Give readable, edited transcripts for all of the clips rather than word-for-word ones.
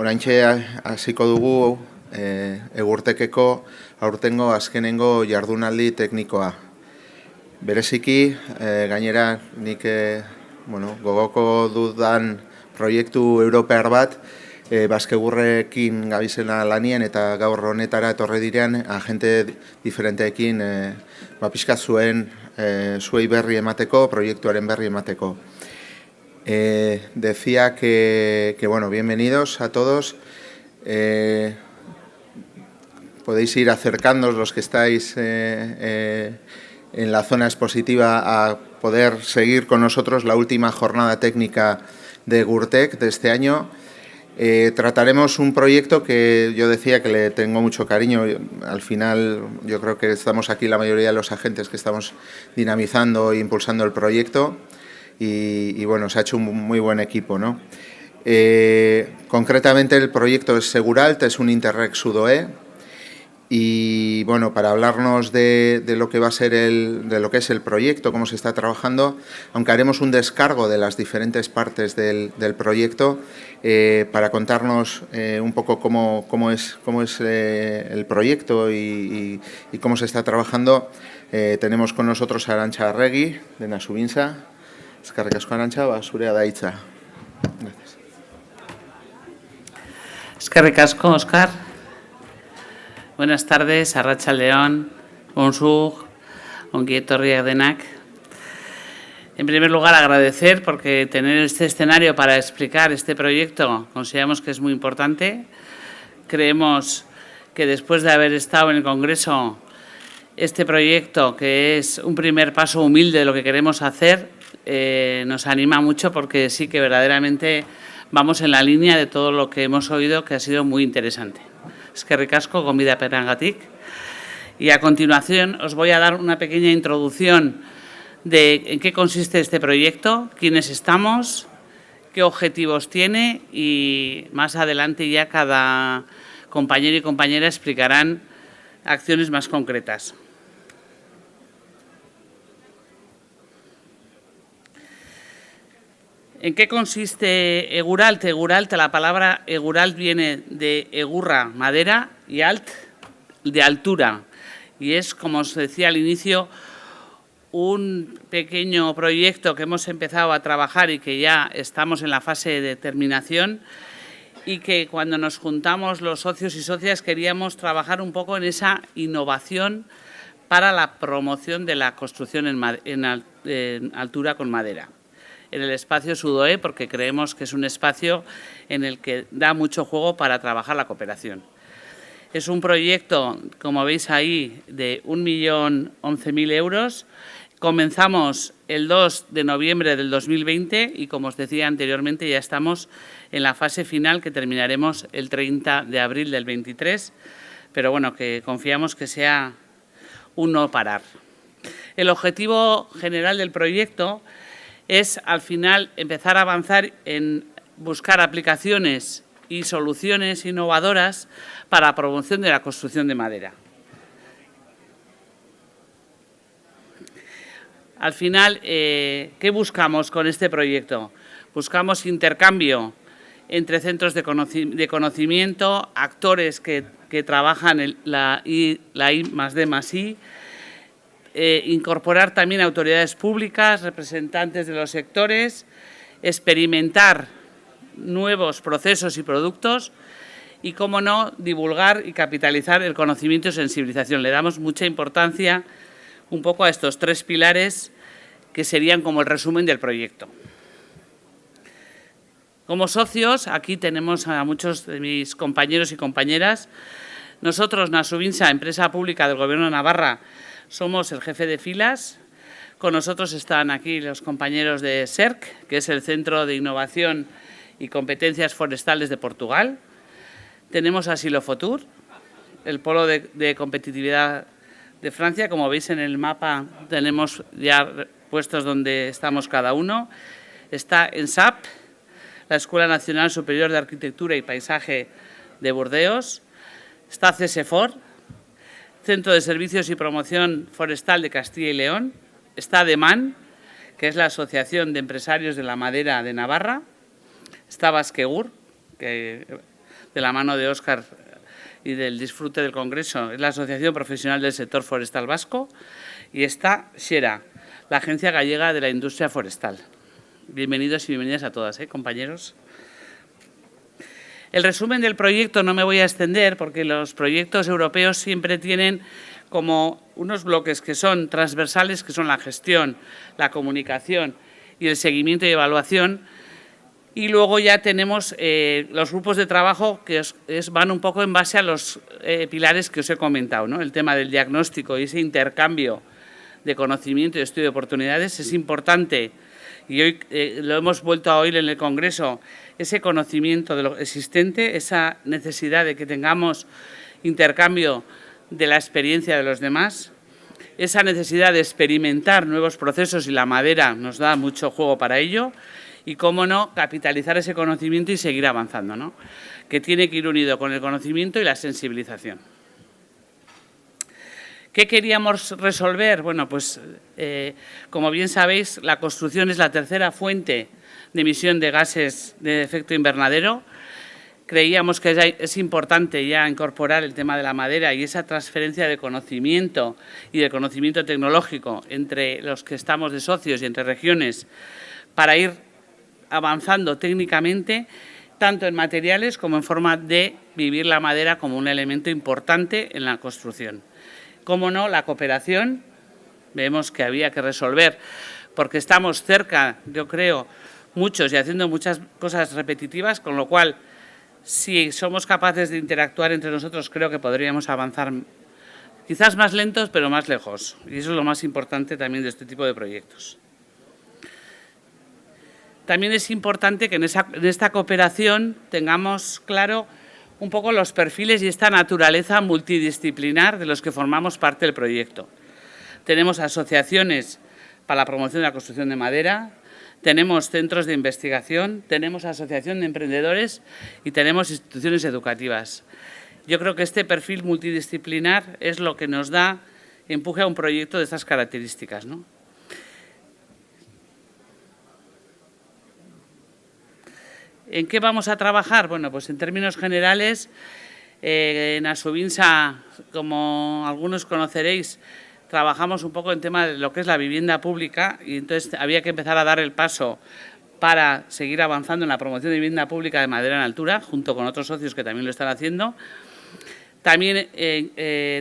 Oraintxe hasiko dugu Egurtekeko aurtengo azkenengo jardunaldi teknikoa. Bereziki, gainera nik gogoko dudan proiektu europear bat, Baskegurrekin gabizena lanien eta gaur honetara etorri direan agente diferenteekin pixka zuei berri emateko, proiektuaren berri emateko. Decía que bienvenidos a todos. Podéis ir acercándoos los que estáis en la zona expositiva a poder seguir con nosotros la última jornada técnica de Egurtek de este año. Trataremos un proyecto que yo decía que le tengo mucho cariño. Al final yo creo que estamos aquí la mayoría de los agentes que estamos dinamizando e impulsando el proyecto y bueno, se ha hecho un muy buen equipo, ¿no? Concretamente el proyecto es Seguralt, es un Interreg Sudoe. Y bueno, para hablarnos de lo que va a ser de lo que es el proyecto, cómo se está trabajando, aunque haremos un descargo de las diferentes partes del proyecto, para contarnos un poco cómo es el proyecto y cómo se está trabajando, tenemos con nosotros a Arantxa Arregi, de Nasubinsa. Eskerrik asko, Arantxa, zurea da hitza. Gracias. Eskerrik asko, Oscar. Buenas tardes, arratsaldeon, bonjour, ongi etorriak denak. En primer lugar, agradecer porque tener este escenario para explicar este proyecto consideramos que es muy importante. Creemos que después de haber estado en el Congreso, este proyecto, que es un primer paso humilde de lo que queremos hacer, nos anima mucho porque sí que verdaderamente vamos en la línea de todo lo que hemos oído, que ha sido muy interesante. Eskerrik asko, gonbidapenagatik. Y a continuación os voy a dar una pequeña introducción de en qué consiste este proyecto, quiénes estamos, qué objetivos tiene y más adelante ya cada compañero y compañera explicarán acciones más concretas. ¿En qué consiste Eguralt? Eguralt, la palabra Eguralt viene de Egurra, madera, y alt, de altura. Y es, como os decía al inicio, un pequeño proyecto que hemos empezado a trabajar y que ya estamos en la fase de terminación y que cuando nos juntamos los socios y socias queríamos trabajar un poco en esa innovación para la promoción de la construcción en altura con madera. En el espacio Sudoe, porque creemos que es un espacio en el que da mucho juego para trabajar la cooperación. Es un proyecto, como veis ahí, de 1.011.000 euros. Comenzamos el 2 de noviembre del 2020 y, como os decía anteriormente, ya estamos en la fase final que terminaremos el 30 de abril del 23, pero bueno, que confiamos que sea un no parar. El objetivo general del proyecto es, al final, empezar a avanzar en buscar aplicaciones y soluciones innovadoras para la promoción de la construcción de madera. Al final, ¿qué buscamos con este proyecto? Buscamos intercambio entre centros de conocimiento, actores que trabajan la I+D+I, incorporar también autoridades públicas, representantes de los sectores, experimentar nuevos procesos y productos y, cómo no, divulgar y capitalizar el conocimiento y sensibilización. Le damos mucha importancia un poco a estos tres pilares que serían como el resumen del proyecto. Como socios, aquí tenemos a muchos de mis compañeros y compañeras. Nosotros, Nasubinsa, empresa pública del Gobierno de Navarra, somos el jefe de filas. Con nosotros están aquí los compañeros de SERC, que es el Centro de Innovación y Competencias Forestales de Portugal. Tenemos a Silofotur, el polo de competitividad de Francia. Como veis en el mapa tenemos ya puestos donde estamos cada uno. Está ENSAP, la Escuela Nacional Superior de Arquitectura y Paisaje de Burdeos. Está CESEFOR, Centro de Servicios y Promoción Forestal de Castilla y León. Está DEMAN, que es la Asociación de Empresarios de la Madera de Navarra. Está Baskegur, que de la mano de Óscar y del disfrute del Congreso, es la Asociación Profesional del Sector Forestal Vasco, y está Xera, la Agencia Gallega de la Industria Forestal. Bienvenidos y bienvenidas a todas, compañeros. El resumen del proyecto no me voy a extender porque los proyectos europeos siempre tienen como unos bloques que son transversales, que son la gestión, la comunicación y el seguimiento y evaluación. Y luego ya tenemos los grupos de trabajo que van un poco en base a los pilares que os he comentado, ¿no? El tema del diagnóstico y ese intercambio de conocimiento y estudio de oportunidades es importante. Y hoy lo hemos vuelto a oír en el Congreso, ese conocimiento de lo existente, esa necesidad de que tengamos intercambio de la experiencia de los demás, esa necesidad de experimentar nuevos procesos, y la madera nos da mucho juego para ello, y, cómo no, capitalizar ese conocimiento y seguir avanzando, ¿no? Que tiene que ir unido con el conocimiento y la sensibilización. ¿Qué queríamos resolver? Bueno, pues, como bien sabéis, la construcción es la tercera fuente de emisión de gases de efecto invernadero. Creíamos que es importante ya incorporar el tema de la madera y esa transferencia de conocimiento y de conocimiento tecnológico entre los que estamos de socios y entre regiones para ir avanzando técnicamente, tanto en materiales como en forma de vivir la madera como un elemento importante en la construcción. Cómo no, la cooperación, vemos que había que resolver, porque estamos cerca, yo creo, muchos y haciendo muchas cosas repetitivas, con lo cual, si somos capaces de interactuar entre nosotros, creo que podríamos avanzar quizás más lentos, pero más lejos. Y eso es lo más importante también de este tipo de proyectos. También es importante que en esta cooperación tengamos claro un poco los perfiles y esta naturaleza multidisciplinar de los que formamos parte del proyecto. Tenemos asociaciones para la promoción de la construcción de madera, tenemos centros de investigación, tenemos asociación de emprendedores y tenemos instituciones educativas. Yo creo que este perfil multidisciplinar es lo que nos da empuje a un proyecto de estas características, ¿no? ¿En qué vamos a trabajar? Bueno, pues en términos generales, en Asubinsa, como algunos conoceréis, trabajamos un poco en tema de lo que es la vivienda pública y entonces había que empezar a dar el paso para seguir avanzando en la promoción de vivienda pública de madera en altura, junto con otros socios que también lo están haciendo. También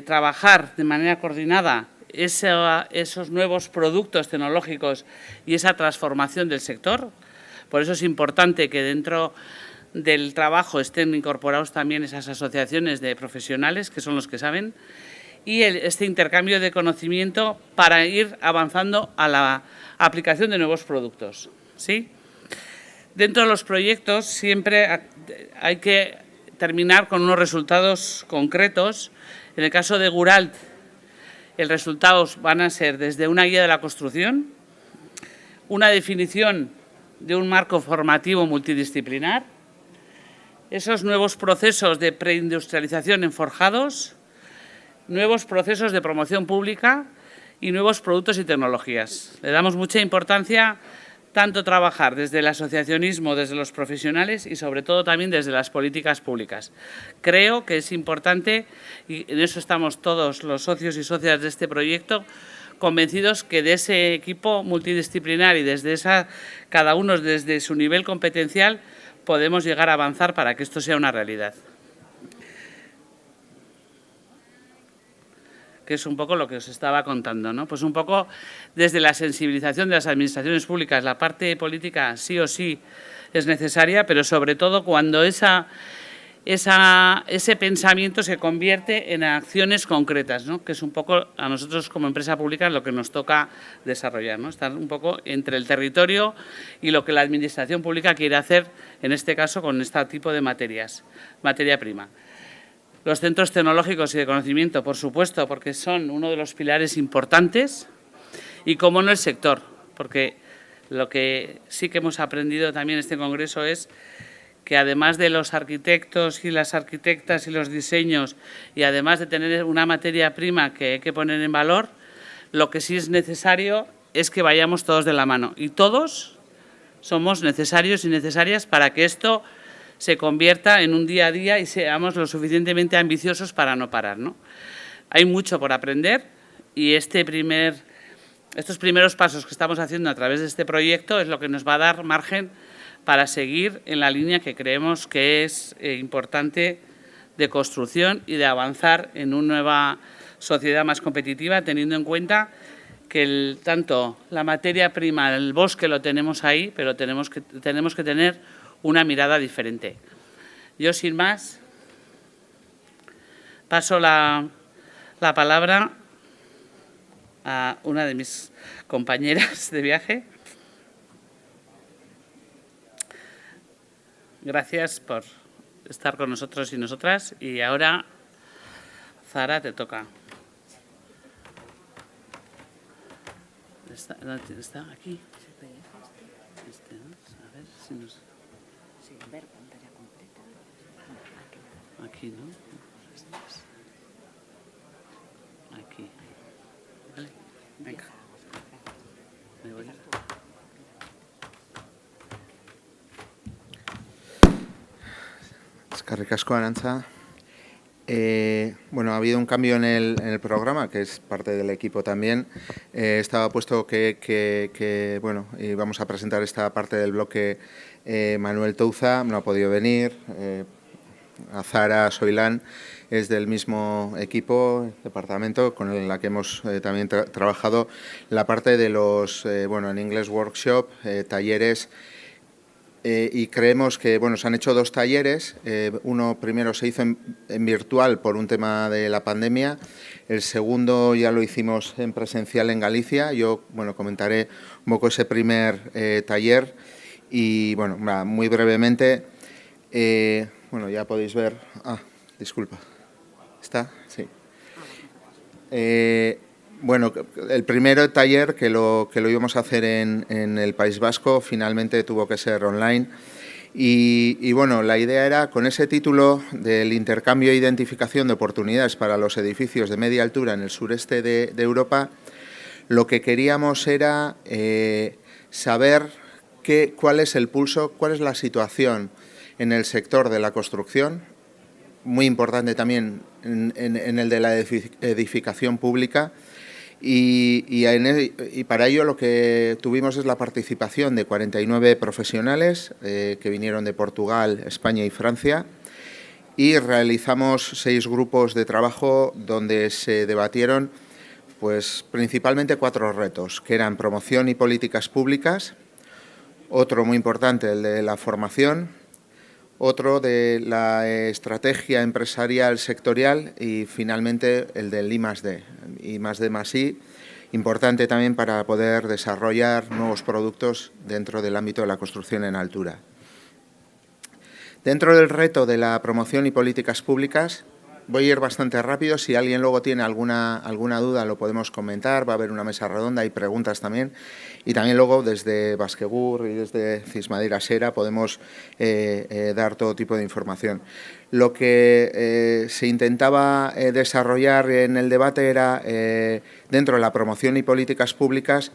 trabajar de manera coordinada esos nuevos productos tecnológicos y esa transformación del sector. Por eso es importante que dentro del trabajo estén incorporados también esas asociaciones de profesionales, que son los que saben, y este intercambio de conocimiento para ir avanzando a la aplicación de nuevos productos, ¿sí? Dentro de los proyectos siempre hay que terminar con unos resultados concretos. En el caso de Guralt, los resultados van a ser desde una guía de la construcción, una definición de un marco formativo multidisciplinar, esos nuevos procesos de preindustrialización en forjados, nuevos procesos de promoción pública y nuevos productos y tecnologías. Le damos mucha importancia tanto trabajar desde el asociacionismo, desde los profesionales y sobre todo también desde las políticas públicas. Creo que es importante, y en eso estamos todos los socios y socias de este proyecto, convencidos que de ese equipo multidisciplinar y desde cada uno desde su nivel competencial podemos llegar a avanzar para que esto sea una realidad. Que es un poco lo que os estaba contando, ¿no? Pues un poco desde la sensibilización de las administraciones públicas, la parte política sí o sí es necesaria, pero sobre todo cuando ese pensamiento se convierte en acciones concretas, ¿no? Que es un poco a nosotros como empresa pública lo que nos toca desarrollar, ¿no? Estar un poco entre el territorio y lo que la administración pública quiere hacer, en este caso con este tipo de materias, materia prima. Los centros tecnológicos y de conocimiento, por supuesto, porque son uno de los pilares importantes, y cómo no el sector, porque lo que sí que hemos aprendido también en este congreso es que además de los arquitectos y las arquitectas y los diseños, y además de tener una materia prima que hay que poner en valor, lo que sí es necesario es que vayamos todos de la mano. Y todos somos necesarios y necesarias para que esto se convierta en un día a día y seamos lo suficientemente ambiciosos para no parar, ¿no? Hay mucho por aprender y estos primeros pasos que estamos haciendo a través de este proyecto es lo que nos va a dar margen para seguir en la línea que creemos que es importante de construcción y de avanzar en una nueva sociedad más competitiva, teniendo en cuenta que tanto la materia prima, el bosque lo tenemos ahí, pero tenemos que tener una mirada diferente. Yo, sin más, paso la palabra a una de mis compañeras de viaje. Gracias por estar con nosotros y nosotras. Y ahora, Zara, te toca. ¿Está aquí? ¿No? A ver si nos... Sí, ver pantalla completa. Aquí, ¿no? Aquí. Vale, venga. Me voy. Eskerrik asko, Arantza. Bueno, ha habido un cambio en el programa, que es parte del equipo también. Estaba puesto que bueno, íbamos a presentar esta parte del bloque Manuel Touza, no ha podido venir. Zara Soilán es del mismo equipo, departamento, con la que hemos también trabajado la parte de los, bueno, en inglés workshop, talleres. Y creemos que, bueno, se han hecho 2 talleres. Uno primero se hizo en virtual por un tema de la pandemia. El segundo ya lo hicimos en presencial en Galicia. Yo, bueno, comentaré un poco ese primer taller. Y, bueno, muy brevemente, bueno, ya podéis ver... disculpa. ¿Está? Sí. Bueno, el primer taller que lo íbamos a hacer en el País Vasco finalmente tuvo que ser online y bueno, la idea era, con ese título del intercambio e identificación de oportunidades para los edificios de media altura en el sureste de Europa, lo que queríamos era saber cuál es el pulso, cuál es la situación en el sector de la construcción, muy importante también en el de la edificación pública. Y para ello lo que tuvimos es la participación de 49 profesionales que vinieron de Portugal, España y Francia, y realizamos 6 grupos de trabajo donde se debatieron pues principalmente 4 retos, que eran promoción y políticas públicas, otro muy importante, el de la formación, otro de la estrategia empresarial sectorial y finalmente el del I+D. I+D+I, importante también para poder desarrollar nuevos productos dentro del ámbito de la construcción en altura. Dentro del reto de la promoción y políticas públicas, voy a ir bastante rápido. Si alguien luego tiene alguna duda lo podemos comentar, va a haber una mesa redonda y preguntas también. Y también luego desde Basquegur y desde Cismadera Sera podemos dar todo tipo de información. Lo que se intentaba desarrollar en el debate era, dentro de la promoción y políticas públicas,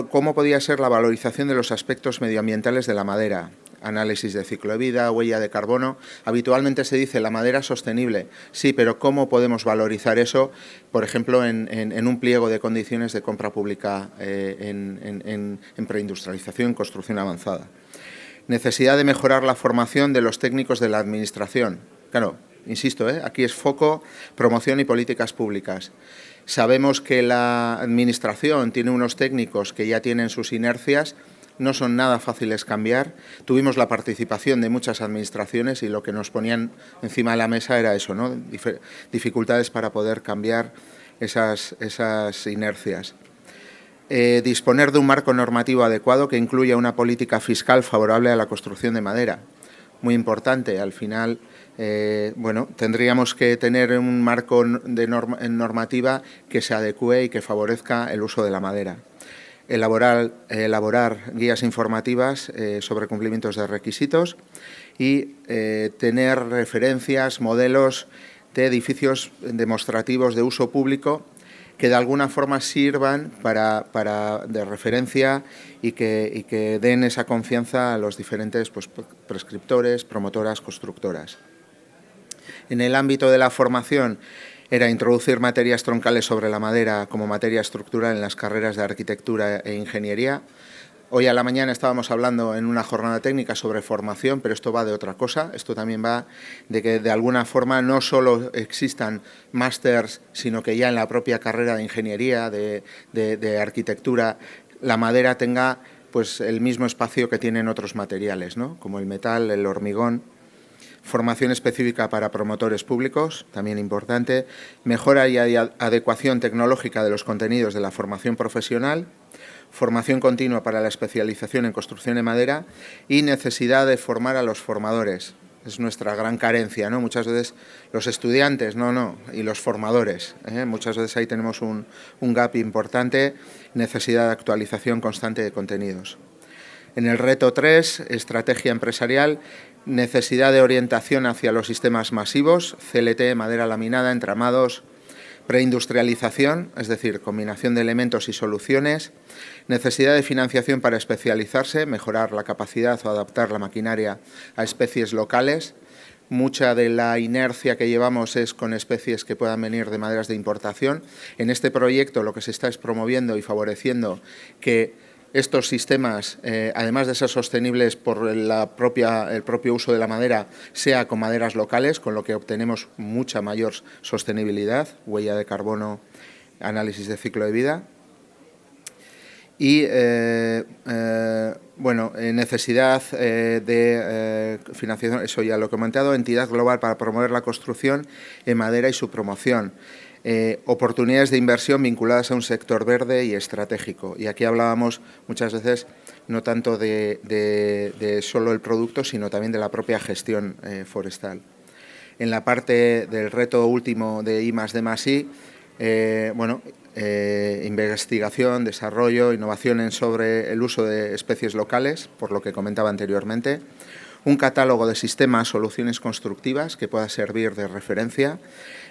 cómo podía ser la valorización de los aspectos medioambientales de la madera. Análisis de ciclo de vida, huella de carbono. Habitualmente se dice la madera sostenible. Sí, pero ¿cómo podemos valorizar eso, por ejemplo, en un pliego de condiciones de compra pública en preindustrialización, construcción avanzada? Necesidad de mejorar la formación de los técnicos de la Administración. Claro, insisto, aquí es foco, promoción y políticas públicas. Sabemos que la Administración tiene unos técnicos que ya tienen sus inercias, no son nada fáciles cambiar. Tuvimos la participación de muchas administraciones y lo que nos ponían encima de la mesa era eso, ¿no? Dificultades para poder cambiar esas inercias. Disponer de un marco normativo adecuado que incluya una política fiscal favorable a la construcción de madera. Muy importante, al final, bueno, tendríamos que tener un marco de normativa que se adecue y que favorezca el uso de la madera. Elaborar guías informativas sobre cumplimientos de requisitos y tener referencias, modelos de edificios demostrativos de uso público que de alguna forma sirvan de referencia y que den esa confianza a los diferentes pues, prescriptores, promotoras, constructoras. En el ámbito de la formación era introducir materias troncales sobre la madera como materia estructural en las carreras de arquitectura e ingeniería. Hoy a la mañana estábamos hablando en una jornada técnica sobre formación, pero esto va de otra cosa. Esto también va de que de alguna forma no solo existan másters, sino que ya en la propia carrera de ingeniería, de arquitectura, la madera tenga pues, el mismo espacio que tienen otros materiales, ¿no? Como el metal, el hormigón. Formación específica para promotores públicos, también importante. Mejora y adecuación tecnológica de los contenidos de la formación profesional. Formación continua para la especialización en construcción de madera y necesidad de formar a los formadores. Es nuestra gran carencia, ¿no? Muchas veces los estudiantes, y los formadores. Muchas veces ahí tenemos un gap importante, necesidad de actualización constante de contenidos. En el reto 3, estrategia empresarial, necesidad de orientación hacia los sistemas masivos, CLT, madera laminada, entramados, preindustrialización, es decir, combinación de elementos y soluciones, necesidad de financiación para especializarse, mejorar la capacidad o adaptar la maquinaria a especies locales. Mucha de la inercia que llevamos es con especies que puedan venir de maderas de importación. En este proyecto lo que se está es promoviendo y favoreciendo que estos sistemas, además de ser sostenibles por el propio uso de la madera, sea con maderas locales, con lo que obtenemos mucha mayor sostenibilidad, huella de carbono, análisis de ciclo de vida. Y, necesidad de financiación, eso ya lo he comentado, entidad global para promover la construcción en madera y su promoción. Oportunidades de inversión vinculadas a un sector verde y estratégico. Y aquí hablábamos muchas veces no tanto de solo el producto, sino también de la propia gestión forestal. En la parte del reto último de I+D+I, investigación, desarrollo, innovación sobre el uso de especies locales, por lo que comentaba anteriormente. Un catálogo de sistemas, soluciones constructivas que pueda servir de referencia.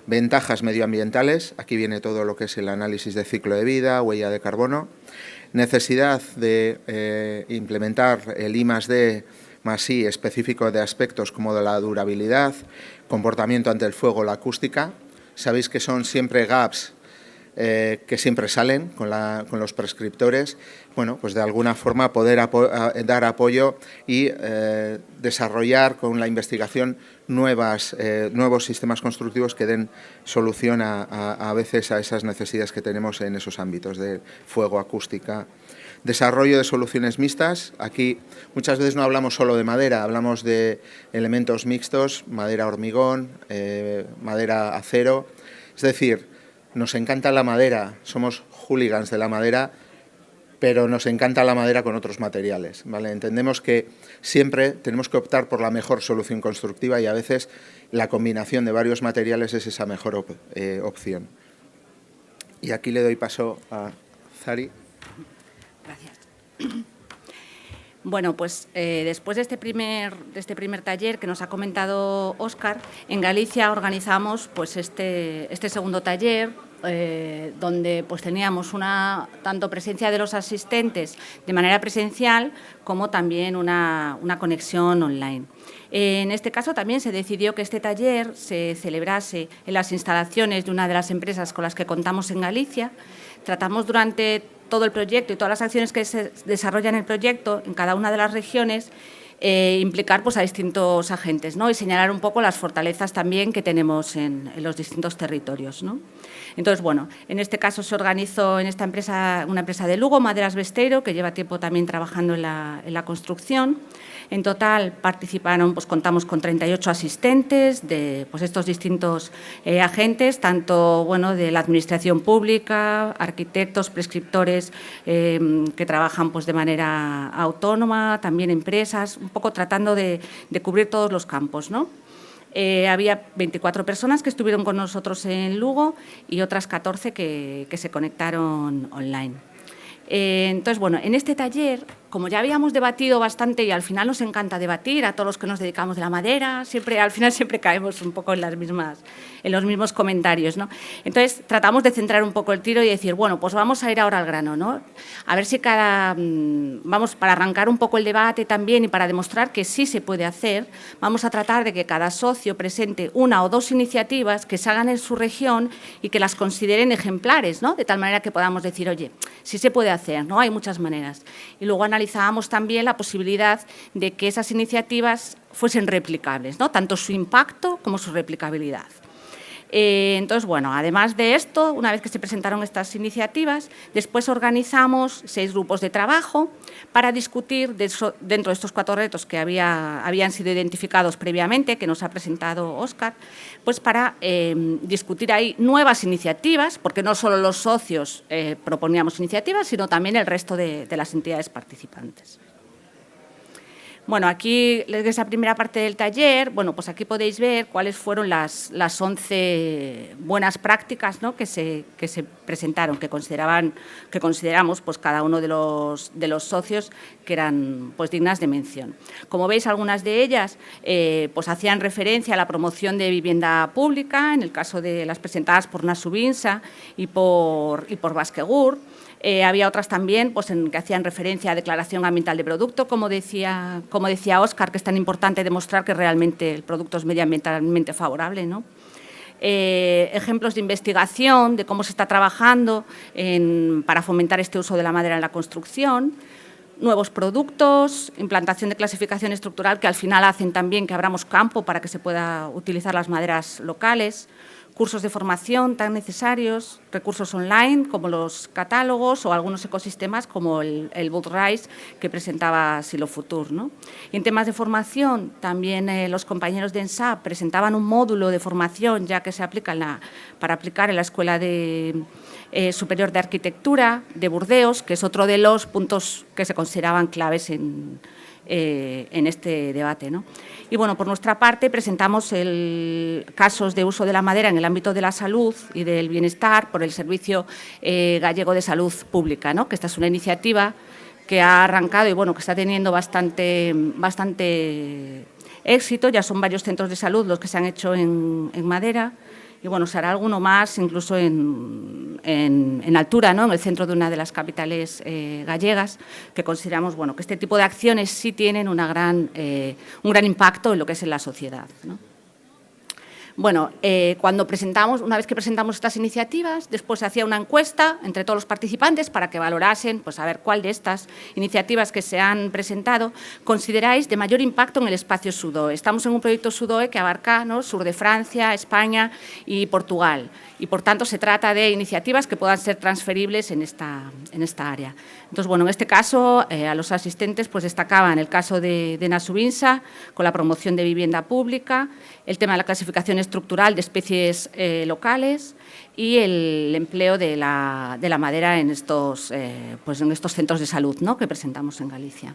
Ventajas medioambientales, aquí viene todo lo que es el análisis de ciclo de vida, huella de carbono. Necesidad de implementar el I+D+I específico de aspectos como de la durabilidad, comportamiento ante el fuego, la acústica. Sabéis que son siempre gaps que siempre salen con los prescriptores. Bueno, pues de alguna forma poder dar apoyo y desarrollar con la investigación nuevos sistemas constructivos que den solución a veces a esas necesidades que tenemos en esos ámbitos de fuego, acústica. Desarrollo de soluciones mixtas. Aquí muchas veces no hablamos solo de madera, hablamos de elementos mixtos, madera hormigón, madera acero. Es decir, nos encanta la madera, somos hooligans de la madera, pero nos encanta la madera con otros materiales, ¿vale? Entendemos que siempre tenemos que optar por la mejor solución constructiva y a veces la combinación de varios materiales es esa mejor opción. Y aquí le doy paso a Zari. Gracias. Bueno, pues después de este primer taller que nos ha comentado Óscar, en Galicia organizamos pues este segundo taller, donde pues teníamos tanto presencia de los asistentes de manera presencial como también una conexión online. En este caso también se decidió que este taller se celebrase en las instalaciones de una de las empresas con las que contamos en Galicia. Tratamos durante todo el proyecto y todas las acciones que se desarrollan en el proyecto en cada una de las regiones, implicar pues, a distintos agentes, ¿no? Y señalar un poco las fortalezas también que tenemos en los distintos territorios, ¿no? Entonces, bueno, en este caso se organizó en esta empresa, una empresa de Lugo, Maderas Besteiro, que lleva tiempo también trabajando en la construcción. En total participaron, pues contamos con 38 asistentes de pues, estos distintos agentes, tanto bueno, de la administración pública, arquitectos, prescriptores que trabajan pues, de manera autónoma, también empresas, un poco tratando de cubrir todos los campos, ¿no? Había 24 personas que estuvieron con nosotros en Lugo y otras 14 que se conectaron online. Entonces, bueno, en este taller como ya habíamos debatido bastante y al final nos encanta debatir, a todos los que nos dedicamos de la madera, al final siempre caemos un poco en los mismos comentarios, ¿no? Entonces, tratamos de centrar un poco el tiro y decir, bueno, pues vamos a ir ahora al grano, ¿no? A ver si vamos, para arrancar un poco el debate también y para demostrar que sí se puede hacer, vamos a tratar de que cada socio presente una o dos iniciativas que se hagan en su región y que las consideren ejemplares, ¿no? De tal manera que podamos decir, oye, sí se puede hacer, ¿no? Hay muchas maneras. Y luego analizábamos también la posibilidad de que esas iniciativas fuesen replicables, ¿no? Tanto su impacto como su replicabilidad. Entonces, bueno, además de esto, una vez que se presentaron estas iniciativas, después organizamos 6 grupos de trabajo para discutir dentro de estos 4 retos que habían sido identificados previamente, que nos ha presentado Óscar, pues para discutir ahí nuevas iniciativas, porque no solo los socios proponíamos iniciativas, sino también el resto de las entidades participantes. Bueno, aquí, desde esa primera parte del taller, bueno, pues aquí podéis ver cuáles fueron las 11 buenas prácticas, ¿no?, que se presentaron, que consideramos pues, cada uno de los socios que eran pues, dignas de mención. Como veis, algunas de ellas pues, hacían referencia a la promoción de vivienda pública, en el caso de las presentadas por Nasubinsa y por Basquegur. Había otras también pues, que hacían referencia a declaración ambiental de producto, como decía Óscar, que es tan importante demostrar que realmente el producto es medioambientalmente favorable, ¿no? Ejemplos de investigación, de cómo se está trabajando para fomentar este uso de la madera en la construcción, nuevos productos, implantación de clasificación estructural, que al final hacen también que abramos campo para que se pueda utilizar las maderas locales, cursos de formación tan necesarios, recursos online como los catálogos o algunos ecosistemas como el Bootrise que presentaba Silofutur, ¿no? Y en temas de formación, también los compañeros de ENSAP presentaban un módulo de formación ya que se aplica para aplicar en la Escuela Superior de Arquitectura de Burdeos, que es otro de los puntos que se consideraban claves en este debate, ¿no? Y bueno, por nuestra parte presentamos casos de uso de la madera en el ámbito de la salud y del bienestar por el Servicio Gallego de Salud Pública, ¿no?, que esta es una iniciativa que ha arrancado y bueno, que está teniendo bastante éxito. Ya son varios centros de salud los que se han hecho en madera. Y bueno, se hará alguno más, incluso en altura, ¿no?, en el centro de una de las capitales gallegas, que consideramos bueno, que este tipo de acciones sí tienen un gran impacto en lo que es en la sociedad, ¿no? Bueno, una vez que presentamos estas iniciativas, después se hacía una encuesta entre todos los participantes para que valorasen, pues a ver cuál de estas iniciativas que se han presentado consideráis de mayor impacto en el espacio SUDOE. Estamos en un proyecto SUDOE que abarca, ¿no?, sur de Francia, España y Portugal. Y, por tanto, se trata de iniciativas que puedan ser transferibles en esta área. Entonces, bueno, en este caso, a los asistentes pues destacaban el caso de Nasubinsa, con la promoción de vivienda pública, el tema de la clasificación estructural de especies locales y el empleo de la madera en estos centros de salud, ¿no?, que presentamos en Galicia.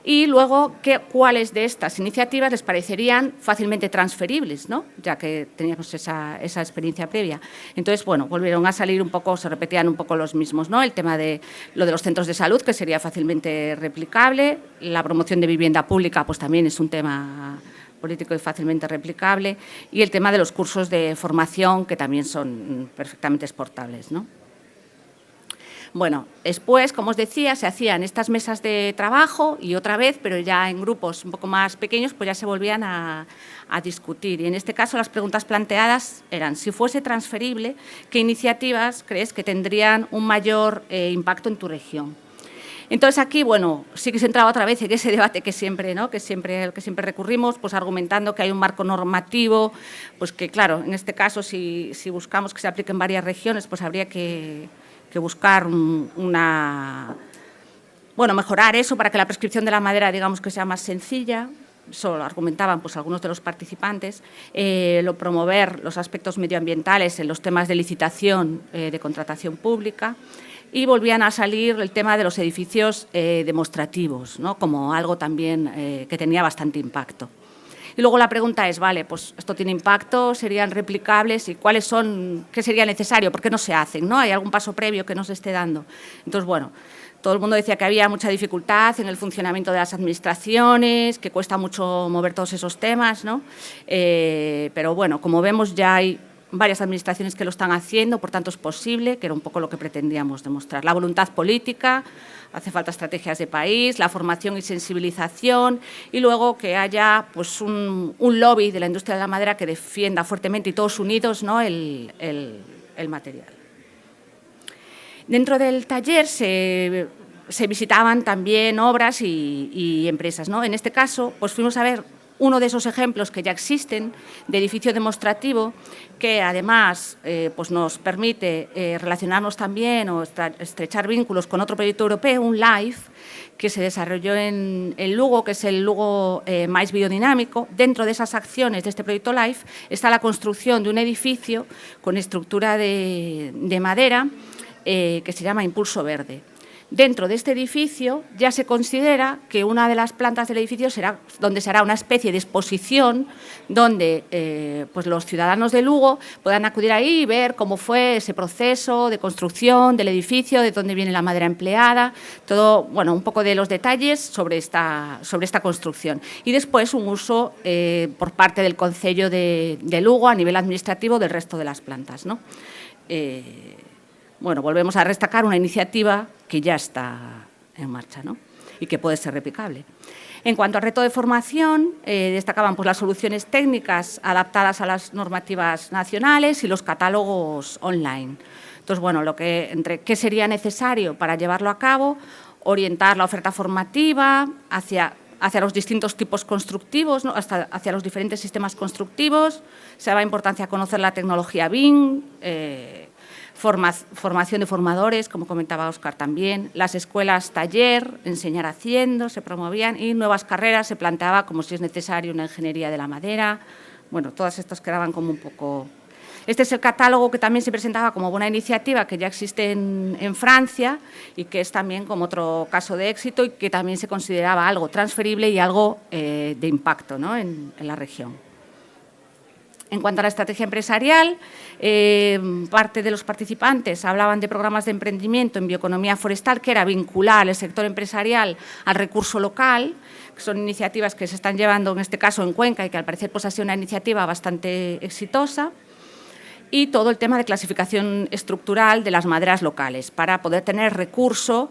Y luego, ¿cuáles de estas iniciativas les parecerían fácilmente transferibles, ¿no?, ya que teníamos esa experiencia previa? Entonces, bueno, volvieron a salir un poco, se repetían un poco los mismos, ¿no? El tema de lo de los centros de salud, que sería fácilmente replicable. La promoción de vivienda pública, pues también es un tema político y fácilmente replicable. Y el tema de los cursos de formación, que también son perfectamente exportables, ¿no? Bueno, después, como os decía, se hacían estas mesas de trabajo y otra vez, pero ya en grupos un poco más pequeños, pues ya se volvían a discutir. Y en este caso las preguntas planteadas eran, si fuese transferible, ¿qué iniciativas crees que tendrían un mayor impacto en tu región? Entonces aquí, bueno, sí que se entraba otra vez en ese debate que siempre recurrimos, pues argumentando que hay un marco normativo, pues que claro, en este caso si buscamos que se aplique en varias regiones, pues habría que buscar mejorar eso para que la prescripción de la madera, digamos, que sea más sencilla. Eso lo argumentaban pues, algunos de los participantes. Promover los aspectos medioambientales en los temas de licitación, de contratación pública. Y volvían a salir el tema de los edificios demostrativos, ¿no?, como algo también que tenía bastante impacto. Y luego la pregunta es, vale, pues esto tiene impacto, serían replicables y qué sería necesario, por qué no se hacen, ¿no? ¿Hay algún paso previo que no se esté dando? Entonces, bueno, Todo el mundo decía que había mucha dificultad en el funcionamiento de las administraciones, que cuesta mucho mover todos esos temas, ¿no? Pero bueno, como vemos, ya hay varias administraciones que lo están haciendo, por tanto es posible, que era un poco lo que pretendíamos demostrar. La voluntad política, hace falta estrategias de país, la formación y sensibilización y luego que haya pues, un lobby de la industria de la madera que defienda fuertemente y todos unidos, ¿no? el material. Dentro del taller se visitaban también obras y empresas, ¿no? En este caso, pues fuimos a ver uno de esos ejemplos que ya existen de edificio demostrativo que además pues nos permite relacionarnos también o estrechar vínculos con otro proyecto europeo, un LIFE, que se desarrolló en Lugo, que es el Lugo Mais Biodinámico. Dentro de esas acciones de este proyecto LIFE está la construcción de un edificio con estructura de madera que se llama Impulso Verde. Dentro de este edificio ya se considera que una de las plantas del edificio será donde se hará una especie de exposición donde pues los ciudadanos de Lugo puedan acudir ahí y ver cómo fue ese proceso de construcción del edificio, de dónde viene la madera empleada, todo, bueno, un poco de los detalles sobre esta construcción. Y después un uso por parte del Concello de Lugo a nivel administrativo del resto de las plantas, ¿no? Bueno, volvemos a destacar una iniciativa que ya está en marcha, ¿no? Y que puede ser replicable. En cuanto al reto de formación, destacaban pues, las soluciones técnicas adaptadas a las normativas nacionales y los catálogos online. Entonces, bueno, entre qué sería necesario para llevarlo a cabo, orientar la oferta formativa hacia los distintos tipos constructivos, ¿no? Hacia los diferentes sistemas constructivos. Se daba importancia a conocer la tecnología BIM, formación de formadores, como comentaba Óscar también, las escuelas taller, enseñar haciendo, se promovían y nuevas carreras, se planteaba como si es necesario una ingeniería de la madera. Bueno, todas estas quedaban como un poco... Este es el catálogo que también se presentaba como buena iniciativa que ya existe en Francia y que es también como otro caso de éxito y que también se consideraba algo transferible y algo de impacto, ¿no? en la región. En cuanto a la estrategia empresarial, parte de los participantes hablaban de programas de emprendimiento en bioeconomía forestal, que era vincular el sector empresarial al recurso local, que son iniciativas que se están llevando en este caso en Cuenca y que al parecer pues, ha sido una iniciativa bastante exitosa. Y todo el tema de clasificación estructural de las maderas locales para poder tener recurso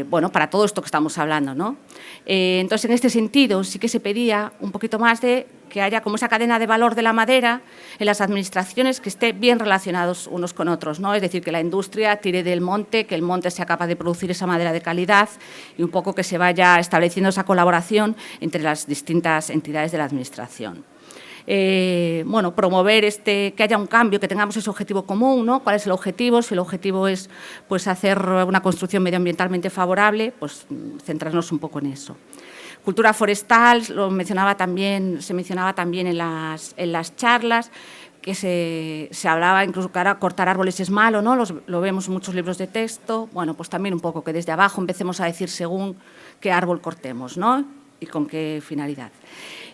bueno, para todo esto que estamos hablando, ¿no? Entonces, en este sentido, sí que se pedía un poquito más de que haya como esa cadena de valor de la madera en las administraciones que esté bien relacionados unos con otros, ¿no? Es decir, que la industria tire del monte, que el monte sea capaz de producir esa madera de calidad y un poco que se vaya estableciendo esa colaboración entre las distintas entidades de la administración. Bueno, promover que haya un cambio, que tengamos ese objetivo común, ¿no? ¿Cuál es el objetivo? Si el objetivo es pues, hacer una construcción medioambientalmente favorable, pues centrarnos un poco en eso. Cultura forestal, se mencionaba también en las charlas, que se hablaba incluso que ahora cortar árboles es malo, ¿no? Lo vemos en muchos libros de texto. Bueno, pues también un poco que desde abajo empecemos a decir según qué árbol cortemos, ¿no? Y con qué finalidad.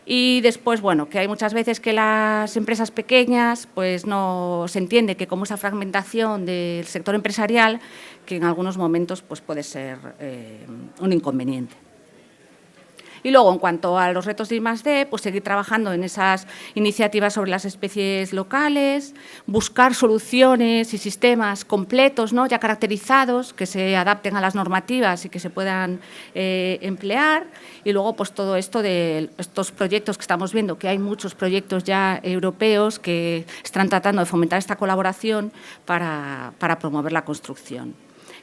Y después, bueno, que hay muchas veces que las empresas pequeñas, pues no se entiende que como esa fragmentación del sector empresarial, que en algunos momentos pues puede ser un inconveniente. Y luego, en cuanto a los retos de I+D, pues seguir trabajando en esas iniciativas sobre las especies locales, buscar soluciones y sistemas completos, ¿no? Ya caracterizados, que se adapten a las normativas y que se puedan emplear. Y luego, pues todo esto de estos proyectos que estamos viendo, que hay muchos proyectos ya europeos que están tratando de fomentar esta colaboración para promover la construcción.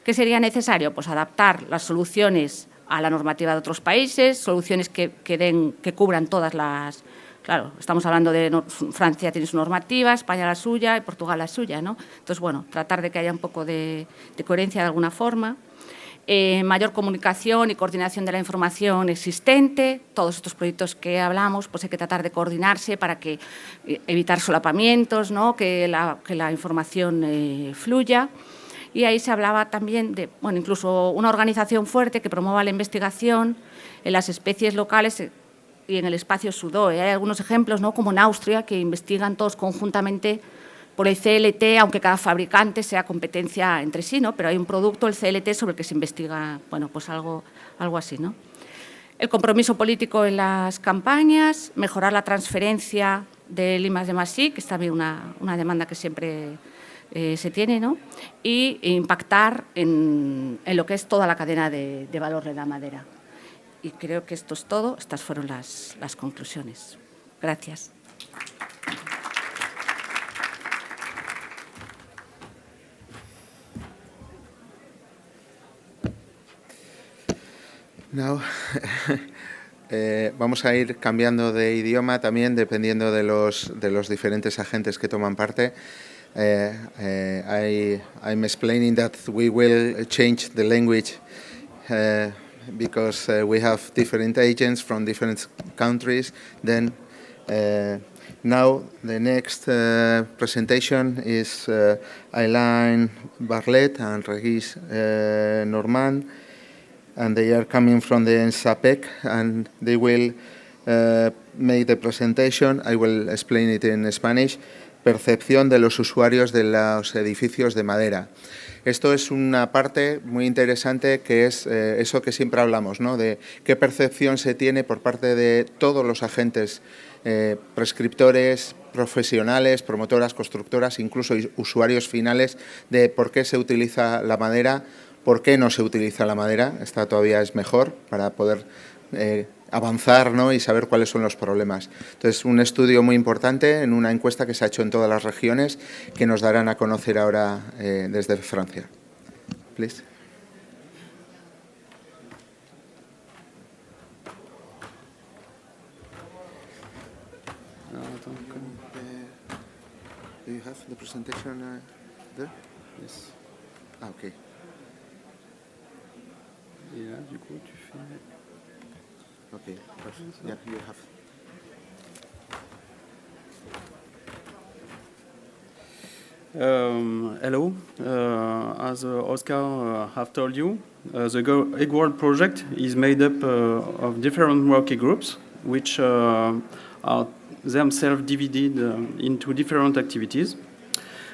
¿Qué sería necesario? Pues adaptar las soluciones a la normativa de otros países, soluciones que cubran todas las... Claro, estamos hablando de Francia tiene su normativa, España la suya y Portugal la suya, ¿no? Entonces, bueno, tratar de que haya un poco de coherencia de alguna forma. Mayor comunicación y coordinación de la información existente. Todos estos proyectos que hablamos, pues hay que tratar de coordinarse para evitar solapamientos, ¿no? Que la información fluya. Y ahí se hablaba también de, bueno, incluso una organización fuerte que promueva la investigación en las especies locales y en el espacio SUDOE. Hay algunos ejemplos, ¿no? Como en Austria, que investigan todos conjuntamente por el CLT, aunque cada fabricante sea competencia entre sí, ¿no? Pero hay un producto, el CLT, sobre el que se investiga, bueno, pues algo así, ¿no? El compromiso político en las campañas, mejorar la transferencia del I+D+I, que es también una demanda que siempre se tiene, ¿no? Y impactar en lo que es toda la cadena de valor de la madera. Y creo que esto es todo. Estas fueron las conclusiones. Gracias. Now, vamos a ir cambiando de idioma también dependiendo de los diferentes agentes que toman parte. I'm explaining that we will change the language because we have different agents from different countries. Then now the next presentation is Aileen Barlet and Regis Normand. And they are coming from the ENSAPEC, and they will make the presentation. I will explain it in Spanish. Percepción de los usuarios de los edificios de madera. Esto es una parte muy interesante que es eso que siempre hablamos, ¿no? De qué percepción se tiene por parte de todos los agentes, prescriptores, profesionales, promotoras, constructoras, incluso usuarios finales, de por qué se utiliza la madera. ¿Por qué no se utiliza la madera? Esta todavía es mejor para poder avanzar, ¿no? Y saber cuáles son los problemas. Entonces, un estudio muy importante en una encuesta que se ha hecho en todas las regiones que nos darán a conocer ahora desde Francia. Please. Do you have the presentation there? Yes. Ah, okay. Et là, du coup, tu fais... Ok, perfect. Yeah, you have. Hello. As Oscar have told you, the Egg World project is made up of different working groups, which are themselves divided into different activities.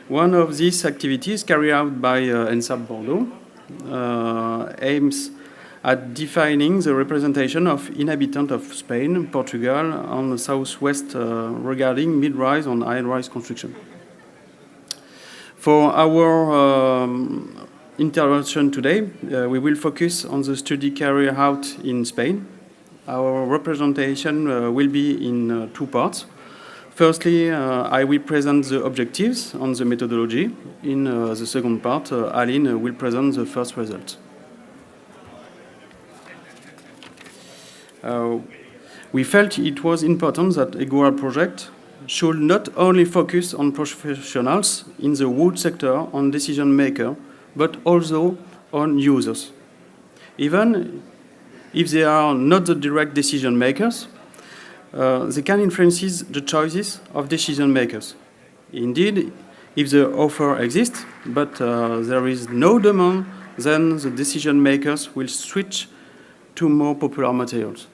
One of these activities, carried out by ENSAP Bordeaux, aims at defining the representation of inhabitants of Spain, Portugal, and the southwest regarding mid-rise and high-rise construction. For our intervention today, we will focus on the study carried out in Spain. Our representation will be in two parts. Firstly, I will present the objectives and the methodology. In the second part, Aileen will present the first results. We felt it was important that Egg World project should not only focus on professionals in the wood sector and decision makers, but also on users. Even if they are not the direct decision makers, they can influence the choices of decision makers. Indeed, if the offer exists, but there is no demand, then the decision makers will switch to more popular materials.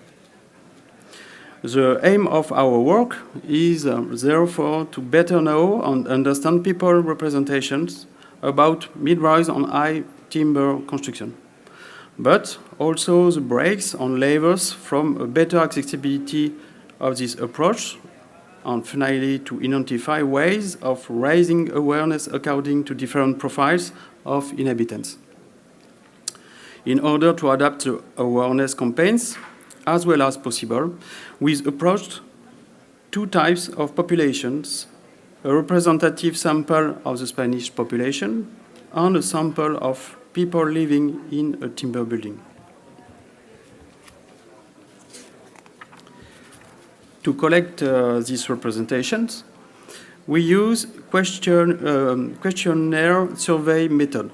The aim of our work is therefore to better know and understand people representations about mid-rise and high timber construction, but also the breaks and levers from a better accessibility of this approach, and finally to identify ways of raising awareness according to different profiles of inhabitants. In order to adapt the awareness campaigns as well as possible, we approached two types of populations: a representative sample of the Spanish population and a sample of people living in a timber building. To collect these representations, we use questionnaire survey method.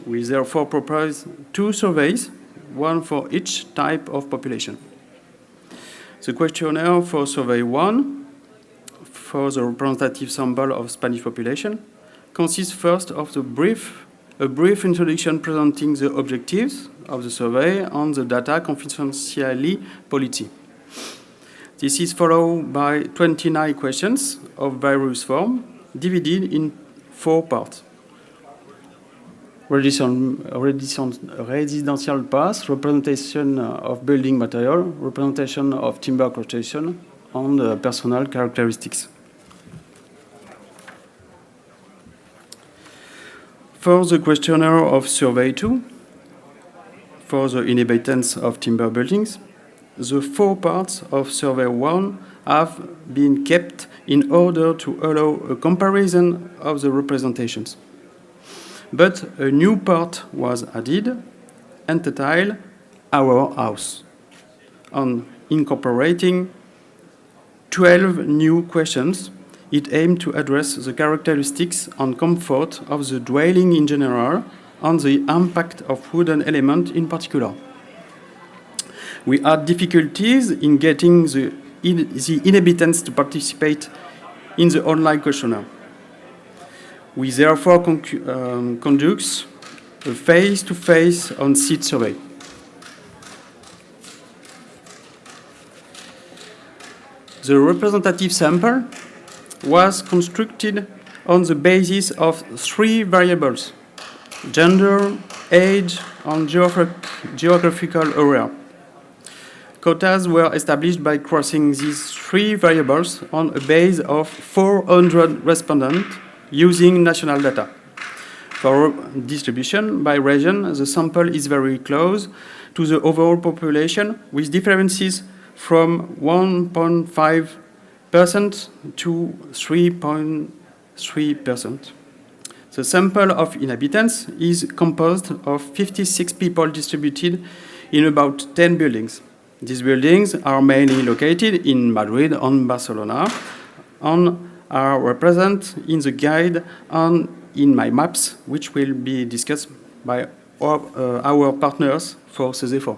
We therefore propose two surveys, one for each type of population. The questionnaire for survey 1, for the representative sample of Spanish population, consists first of a brief introduction presenting the objectives of the survey and the data confidentiality policy. This is followed by 29 questions of various forms, divided in 4 parts. Residential path, representation of building material, representation of timber construction, and personal characteristics. For the questionnaire of Survey 2, for the inhabitants of timber buildings, the 4 parts of Survey 1 have been kept in order to allow a comparison of the representations. But a new part was added, entitled Our House, on incorporating 12 new questions. It aimed to address the characteristics and comfort of the dwelling in general and the impact of wooden elements in particular. We had difficulties in getting the inhabitants to participate in the online questionnaire. We therefore conduct a face-to-face on-site survey. The representative sample was constructed on the basis of 3 variables: gender, age, and geographical area. Quotas were established by crossing these 3 variables on a base of 400 respondents using national data. For distribution by region, the sample is very close to the overall population, with differences from 1.5% to 3.3%. The sample of inhabitants is composed of 56 people distributed in about 10 buildings. These buildings are mainly located in Madrid and Barcelona and are represented in the guide and in my maps, which will be discussed by our partners for CESE4.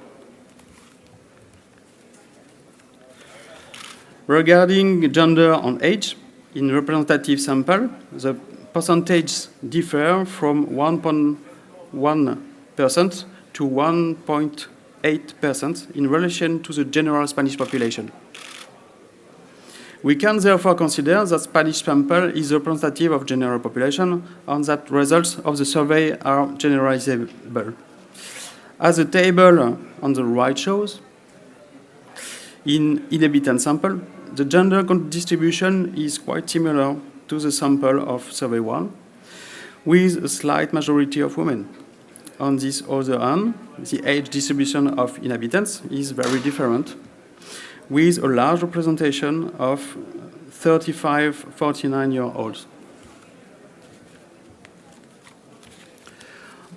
Regarding gender and age, in representative sample, the percentages differ from 1.1% to 1.8% in relation to the general Spanish population. We can therefore consider that Spanish sample is representative of general population and that results of the survey are generalizable. As the table on the right shows, in inhabitant sample, the gender distribution is quite similar to the sample of Survey 1, with a slight majority of women. On this other hand, the age distribution of inhabitants is very different, with a large representation of 35-49-year-olds.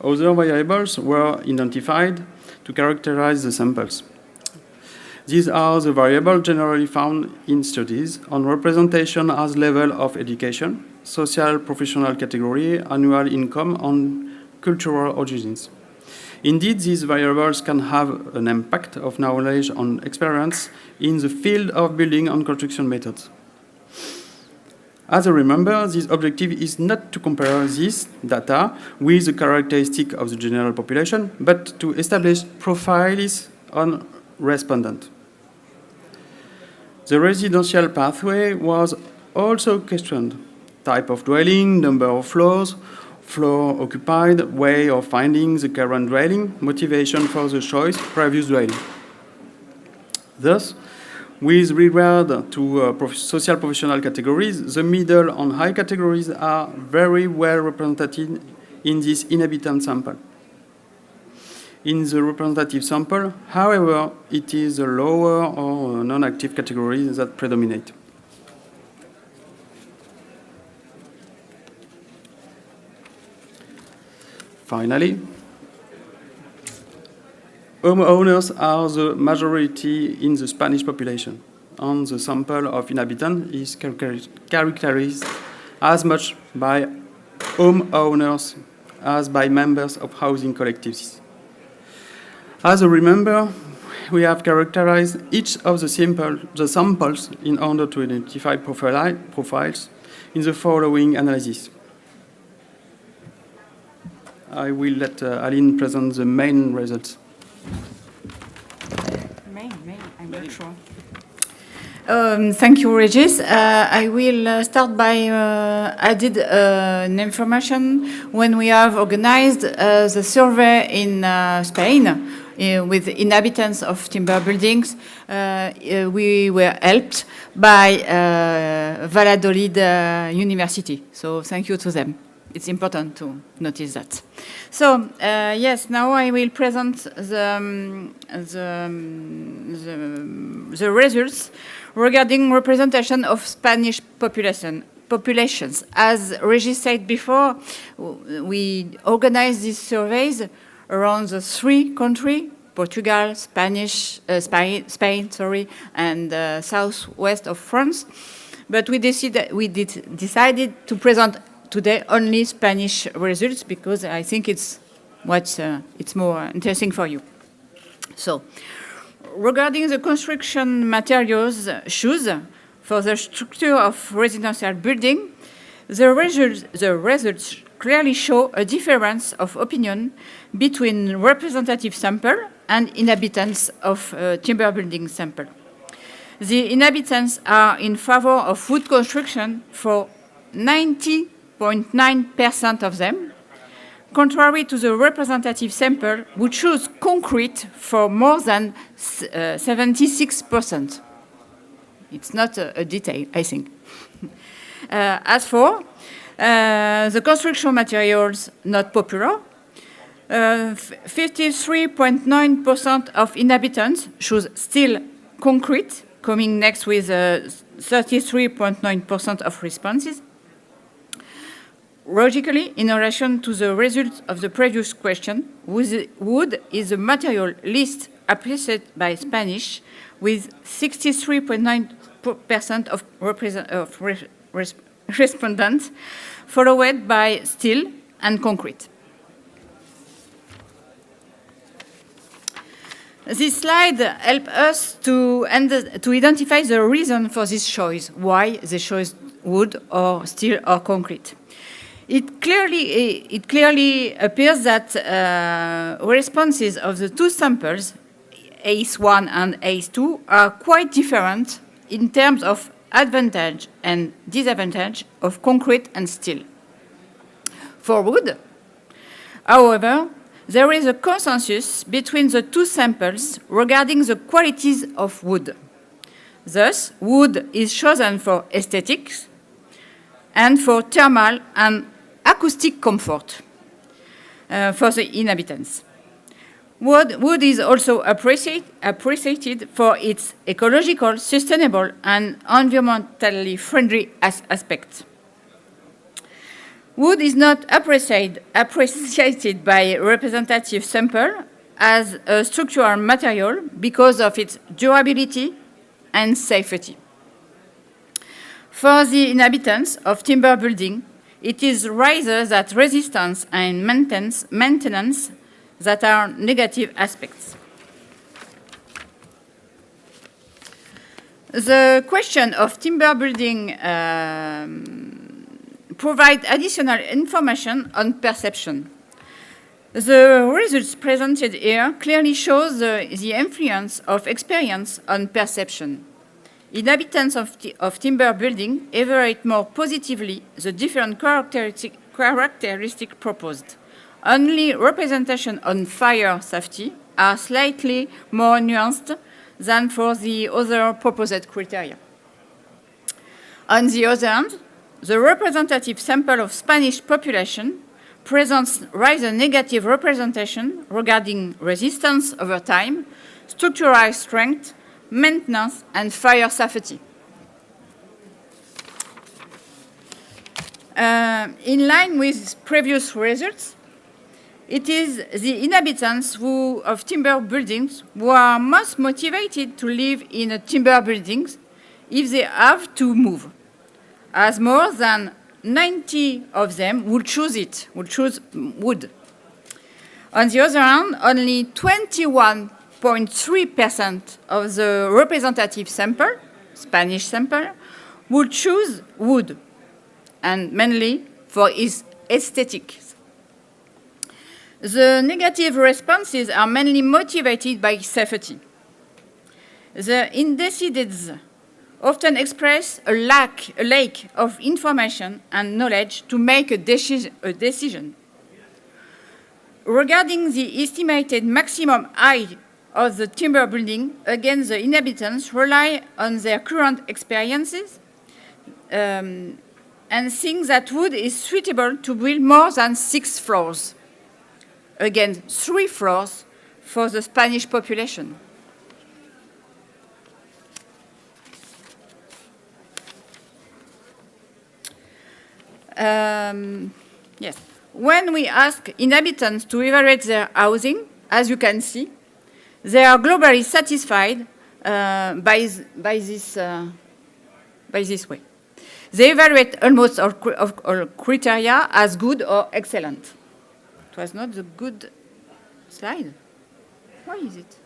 Other variables were identified to characterize the samples. These are the variables generally found in studies on representation as level of education, social professional category, annual income, and cultural origins. Indeed, these variables can have an impact of knowledge and experience in the field of building and construction methods. As a reminder, this objective is not to compare this data with the characteristics of the general population, but to establish profiles on respondents. The residential pathway was also questioned: type of dwelling, number of floors, floor occupied, way of finding the current dwelling, motivation for the choice, previous dwelling. Thus, with regard to social professional categories, the middle and high categories are very well represented in this inhabitant sample. In the representative sample, however, it is the lower or non-active categories that predominate. Finally, homeowners are the majority in the Spanish population, and the sample of inhabitants is characterized as much by homeowners as by members of housing collectives. As a reminder, we have characterized each of the samples in order to identify profiles in the following analysis. I will let Aline present the main results. I'm not sure. Thank you, Regis. I will start by added an information when we have organized the survey in Spain with inhabitants of timber buildings. We were helped by Valladolid University. So thank you to them. It's important to notice that. So, yes, now I will present the results regarding representation of Spanish populations. As Regis said before, we organized these surveys around the 3 countries, Portugal, Spain, and southwest of France. But we decided to present today only Spanish results because I think it's more interesting for you. So, regarding the construction materials chosen for the structure of residential building, the results clearly show a difference of opinion between representative sample and inhabitants of timber building sample. The inhabitants are in favor of wood construction for 90.9% of them, contrary to the representative sample, who choose concrete for more than 76%. It's not a detail, I think. As for the construction materials not popular, 53.9% of inhabitants choose still concrete, coming next with 33.9% of responses. Logically, in relation to the results of the previous question, wood is the material least appreciated by Spanish, with 63.9% of respondents, followed by steel and concrete. This slide helps us to identify the reason for this choice, why they chose wood or steel or concrete. It clearly appears that responses of the 2 samples, ACE1 and ACE2, are quite different in terms of advantage and disadvantage of concrete and steel. For wood, however, there is a consensus between the 2 samples regarding the qualities of wood. Thus, wood is chosen for aesthetics and for thermal and acoustic comfort for the inhabitants. Wood is also appreciated for its ecological, sustainable, and environmentally friendly aspects. Wood is not appreciated by representative sample as a structural material because of its durability and safety. For the inhabitants of timber building, it is rather that resistance and maintenance that are negative aspects. The question of timber building provide additional information on perception. The results presented here clearly show the influence of experience on perception. Inhabitants of timber building evaluate more positively the different characteristics proposed. Only representation on fire safety are slightly more nuanced than for the other proposed criteria. On the other hand, the representative sample of Spanish population presents rather negative representation regarding resistance over time, structural strength, maintenance, and fire safety. In line with previous results, it is the inhabitants of timber buildings who are most motivated to live in a timber buildings if they have to move, as more than 90 of them would choose wood. On the other hand, only 21.3% of the representative sample, Spanish sample, would choose wood, and mainly for its aesthetics. The negative responses are mainly motivated by safety. The indecisives often express a lack of information and knowledge to make a decision. Regarding the estimated maximum height of the timber building, again, the inhabitants rely on their current experiences and think that wood is suitable to build more than 6 floors. Again, 3 floors for the Spanish population. Yes. When we ask inhabitants to evaluate their housing, as you can see, they are globally satisfied by this way. They evaluate almost all criteria as good or excellent. It was not the good slide. Why is it?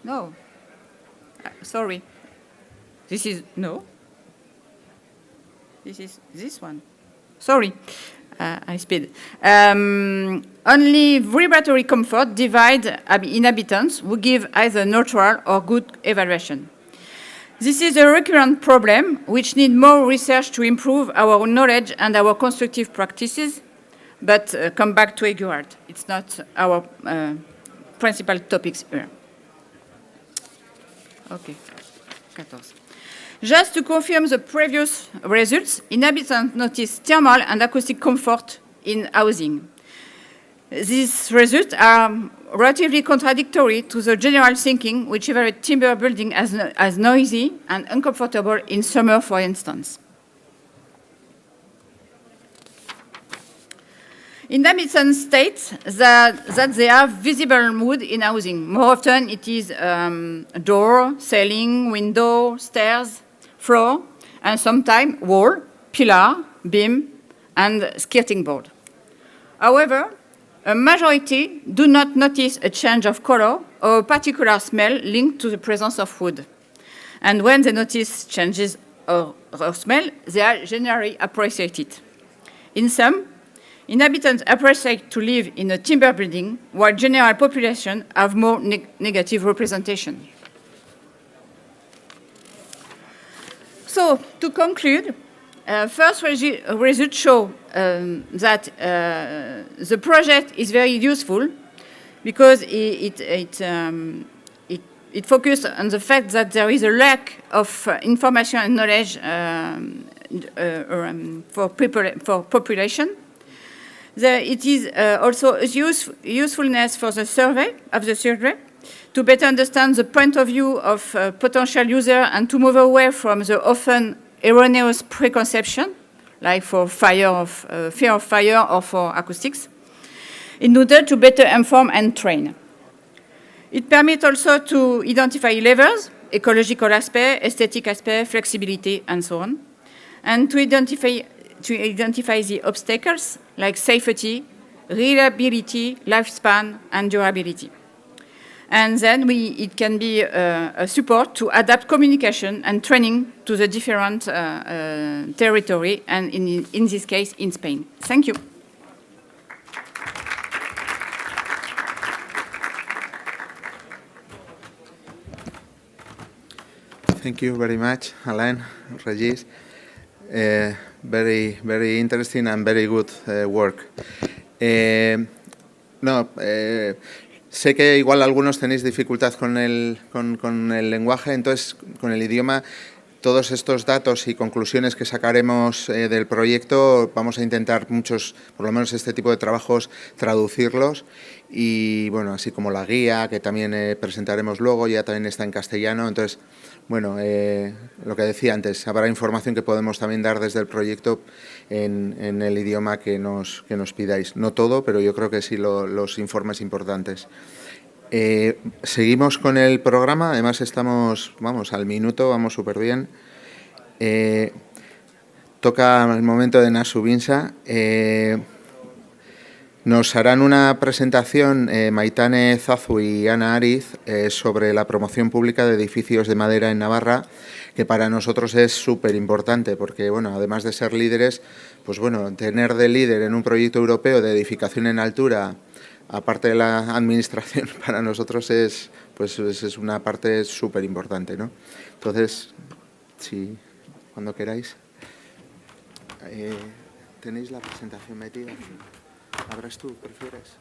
No. Sorry. This is, no. This is this one. Sorry. I speed. Only vibratory comfort divide inhabitants who give either neutral or good evaluation. This is a recurrent problem which needs more research to improve our knowledge and our constructive practices, but come back to Eguard. It's not our principal topics here. Okay, 14. Just to confirm the previous results, inhabitants notice thermal and acoustic comfort in housing. These results are relatively contradictory to the general thinking, which evaluates timber building as noisy and uncomfortable in summer, for instance. Inhabitants state that they have visible wood in housing. More often, it is door, ceiling, window, stairs, floor, and sometimes wall, pillar, beam, and skirting board. However, a majority do not notice a change of color or a particular smell linked to the presence of wood. And when they notice changes of smell, they are generally appreciated. In sum, inhabitants appreciate to live in a timber building, while general population have more negative representation. So, to conclude, first results show that the project is very useful because it focuses on the fact that there is a lack of information and knowledge for population. It is also a usefulness for the survey to better understand the point of view of potential user and to move away from the often erroneous preconception, like for fear of fire or for acoustics, in order to better inform and train. It permits also to identify levers, ecological aspect, aesthetic aspect, flexibility, and so on, and to identify the obstacles like safety, reliability, lifespan, and durability. And then it can be a support to adapt communication and training to the different territory, and in this case, in Spain. Thank you. Thank you very much, Alain, Regis. Very, very interesting and very good work. Sé que igual algunos tenéis dificultad con el lenguaje, entonces con el idioma, todos estos datos y conclusiones que sacaremos del proyecto, vamos a intentar muchos, por lo menos este tipo de trabajos, traducirlos. Y bueno, así como la guía, que también presentaremos luego, ya también está en castellano. Entonces, bueno, lo que decía antes, habrá información que podemos también dar desde el proyecto en el idioma que nos pidáis. No todo, pero yo creo que sí los informes importantes. Seguimos con el programa, además estamos, vamos, al minuto, vamos súper bien. Toca el momento de Nasu Binsa. Nos harán una presentación Maitane Zazu y Ana Ariz sobre la promoción pública de edificios de madera en Navarra, que para nosotros es súper importante porque, bueno, además de ser líderes, pues bueno, tener de líder en un proyecto europeo de edificación en altura, aparte de la administración, para nosotros es una parte súper importante, ¿no? Entonces, Sí, cuando queráis. ¿Tenéis la presentación metida? ¿Abras tú, prefieres?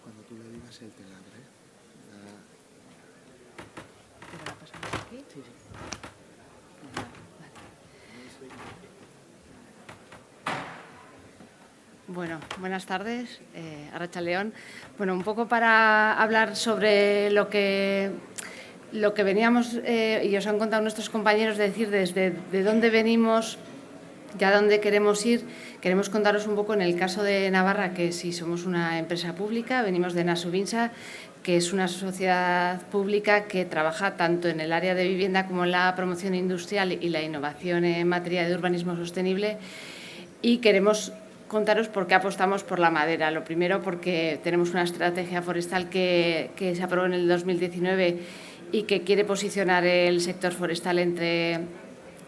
Cuando tú le digas, él te la abre. ¿Pero la pasamos aquí? Sí, sí. Bueno, buenas tardes, Arratsaldeon. Bueno, un poco para hablar sobre lo que veníamos, y os han contado nuestros compañeros, decir desde de dónde venimos y a dónde queremos ir. Queremos contaros un poco en el caso de Navarra, que si somos una empresa pública, venimos de Nasubinsa, que es una sociedad pública que trabaja tanto en el área de vivienda como en la promoción industrial y la innovación en materia de urbanismo sostenible, y queremos contaros por qué apostamos por la madera. Lo primero, porque tenemos una estrategia forestal que se aprobó en el 2019 y que quiere posicionar el sector forestal entre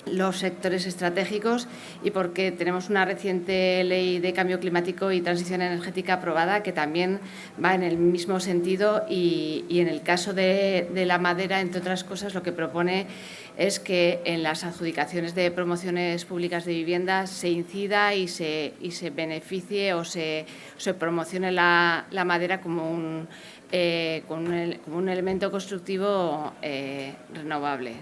los sectores estratégicos, y porque tenemos una reciente ley de cambio climático y transición energética aprobada que también va en el mismo sentido, y en el caso de la madera, entre otras cosas, lo que propone es que en las adjudicaciones de promociones públicas de vivienda se incida y se beneficie o se promocione la madera como un elemento constructivo renovable.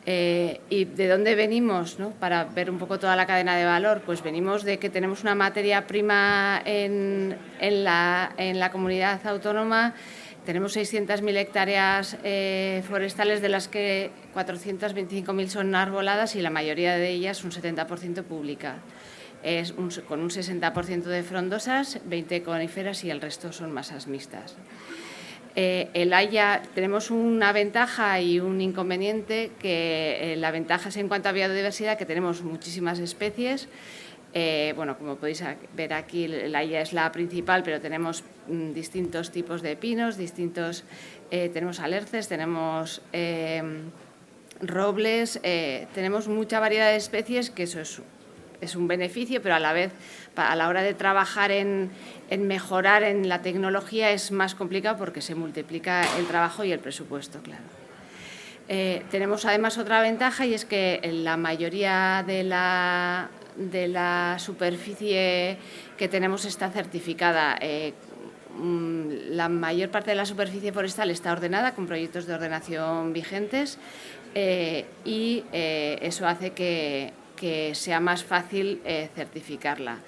¿Y de dónde venimos, no? Para ver un poco toda la cadena de valor, pues venimos de que tenemos una materia prima en la comunidad autónoma. Tenemos 600.000 hectáreas forestales, de las que 425.000 son arboladas, y la mayoría de ellas, un 70%, pública. Con un 60% de frondosas, 20 coníferas y el resto son masas mixtas. El haya, tenemos una ventaja y un inconveniente, que la ventaja es en cuanto a biodiversidad, que tenemos muchísimas especies. Bueno, como podéis ver aquí, el haya es la principal, pero tenemos distintos tipos de pinos, tenemos alerces, tenemos robles, tenemos mucha variedad de especies, que eso es un beneficio, pero a la vez, a la hora de trabajar en mejorar en la tecnología, es más complicado porque se multiplica el trabajo y el presupuesto, claro. Tenemos además otra ventaja, y es que la mayoría de la superficie que tenemos está certificada. La mayor parte de la superficie forestal está ordenada con proyectos de ordenación vigentes, y eso hace que sea más fácil certificarla.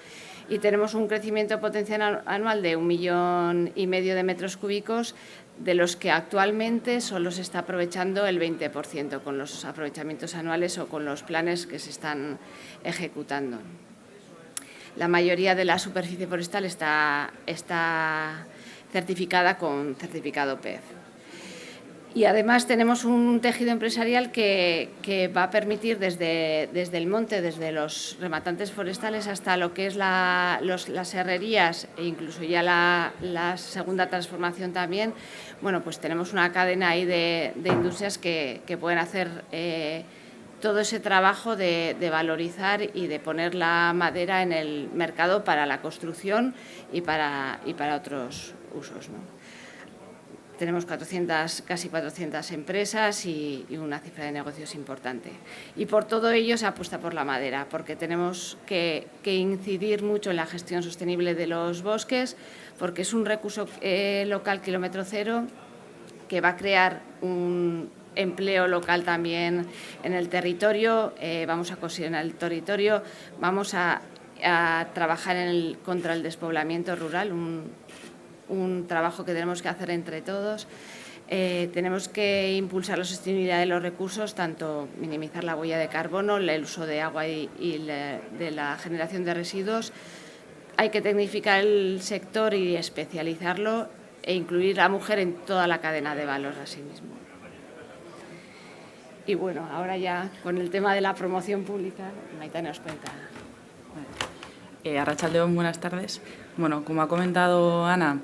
Y tenemos un crecimiento potencial anual de 1,5 millones de metros cúbicos, de los que actualmente solo se está aprovechando el 20%, con los aprovechamientos anuales o con los planes que se están ejecutando. La mayoría de la superficie forestal está certificada con certificado PEF. Y además tenemos un tejido empresarial que va a permitir desde el monte, desde los rematantes forestales hasta lo que es las herrerías, e incluso ya la segunda transformación también. Bueno, pues tenemos una cadena ahí de industrias que pueden hacer todo ese trabajo de valorizar y de poner la madera en el mercado para la construcción y para otros usos, ¿no? Tenemos casi 400 empresas y una cifra de negocios importante. Y por todo ello se apuesta por la madera, porque tenemos que incidir mucho en la gestión sostenible de los bosques, porque es un recurso local kilómetro cero, que va a crear un empleo local también en el territorio. Vamos a cohesionar el territorio, vamos a trabajar contra el despoblamiento rural, un trabajo que tenemos que hacer entre todos. Tenemos que impulsar la sostenibilidad de los recursos, tanto minimizar la huella de carbono, el uso de agua y de la generación de residuos. Hay que tecnificar el sector y especializarlo, e incluir a la mujer en toda la cadena de valor asimismo. Y bueno, ahora ya con el tema de la promoción pública, Maite nos cuenta. Arratsaldeon, buenas tardes. Bueno, como ha comentado Ana,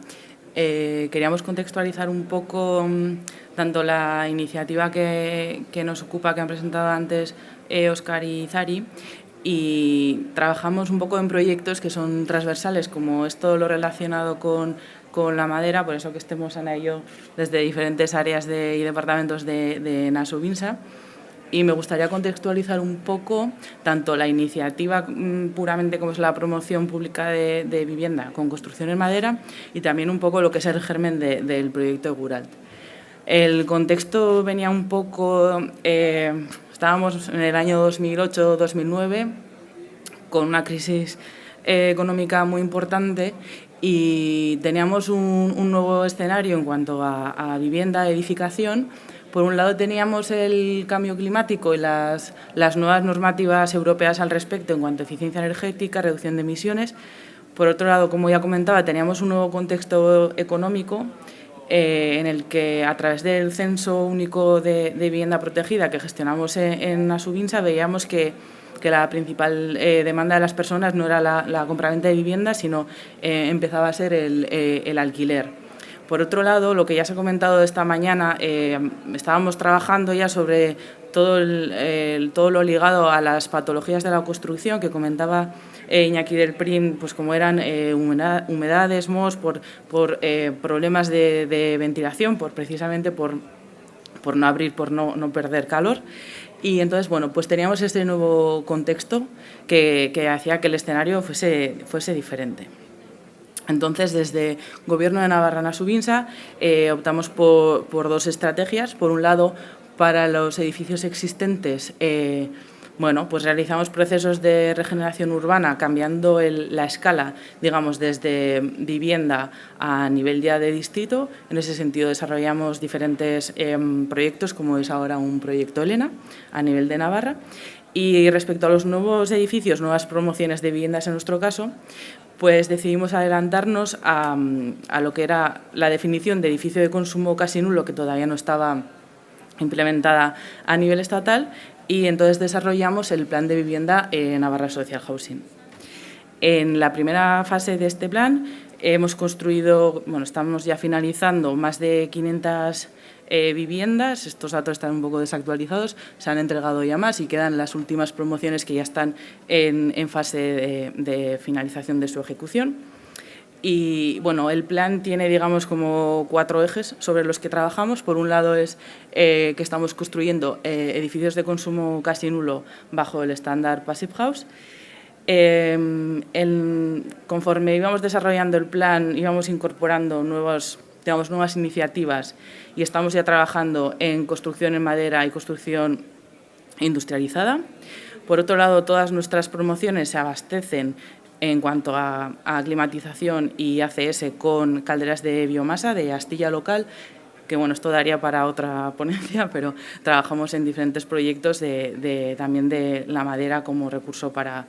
queríamos contextualizar un poco tanto la iniciativa que nos ocupa, que han presentado antes Óscar y Zari, y trabajamos un poco en proyectos que son transversales, como es todo lo relacionado con la madera, por eso que estemos Ana y yo desde diferentes áreas y departamentos de Nasubinsa. Y me gustaría contextualizar un poco tanto la iniciativa puramente como es la promoción pública de vivienda con construcción en madera y también un poco lo que es el germen del proyecto Eguralt. El contexto venía un poco, estábamos en el año 2008-2009 con una crisis económica muy importante y teníamos un nuevo escenario en cuanto a vivienda, edificación. Por un lado teníamos el cambio climático y las nuevas normativas europeas al respecto en cuanto a eficiencia energética, reducción de emisiones. Por otro lado, como ya comentaba, teníamos un nuevo contexto económico en el que a través del Censo Único de Vivienda Protegida que gestionamos en Nasubinsa veíamos que la principal demanda de las personas no era la compraventa de viviendas, sino empezaba a ser el alquiler. Por otro lado, lo que ya se ha comentado esta mañana, estábamos trabajando ya sobre todo lo ligado a las patologías de la construcción que comentaba Iñaki del Prim, pues como eran humedades, mohos, por problemas de ventilación, precisamente por no abrir, por no perder calor. Y entonces, bueno, pues teníamos este nuevo contexto que hacía que el escenario fuese diferente. Entonces, desde Gobierno de Navarra Nasubinsa optamos por dos estrategias. Por un lado, para los edificios existentes, bueno, pues realizamos procesos de regeneración urbana cambiando la escala, digamos, desde vivienda a nivel ya de distrito. En ese sentido desarrollamos diferentes proyectos, como es ahora un proyecto Elena, a nivel de Navarra. Y respecto a los nuevos edificios, nuevas promociones de viviendas en nuestro caso, pues decidimos adelantarnos a lo que era la definición de edificio de consumo casi nulo, que todavía no estaba implementada a nivel estatal, y entonces desarrollamos el plan de vivienda Navarra Social Housing. En la primera fase de este plan hemos construido, bueno, estamos ya finalizando más de 500 viviendas. Estos datos están un poco desactualizados, se han entregado ya más y quedan las últimas promociones que ya están en fase de finalización de su ejecución. Y bueno, el plan tiene, digamos, como 4 ejes sobre los que trabajamos. Por un lado es que estamos construyendo edificios de consumo casi nulo bajo el estándar Passive House. Conforme íbamos desarrollando el plan, íbamos incorporando nuevas iniciativas y estamos ya trabajando en construcción en madera y construcción industrializada. Por otro lado, todas nuestras promociones se abastecen en cuanto a climatización y ACS con calderas de biomasa de astilla local, que bueno, esto daría para otra ponencia, pero trabajamos en diferentes proyectos también de la madera como recurso para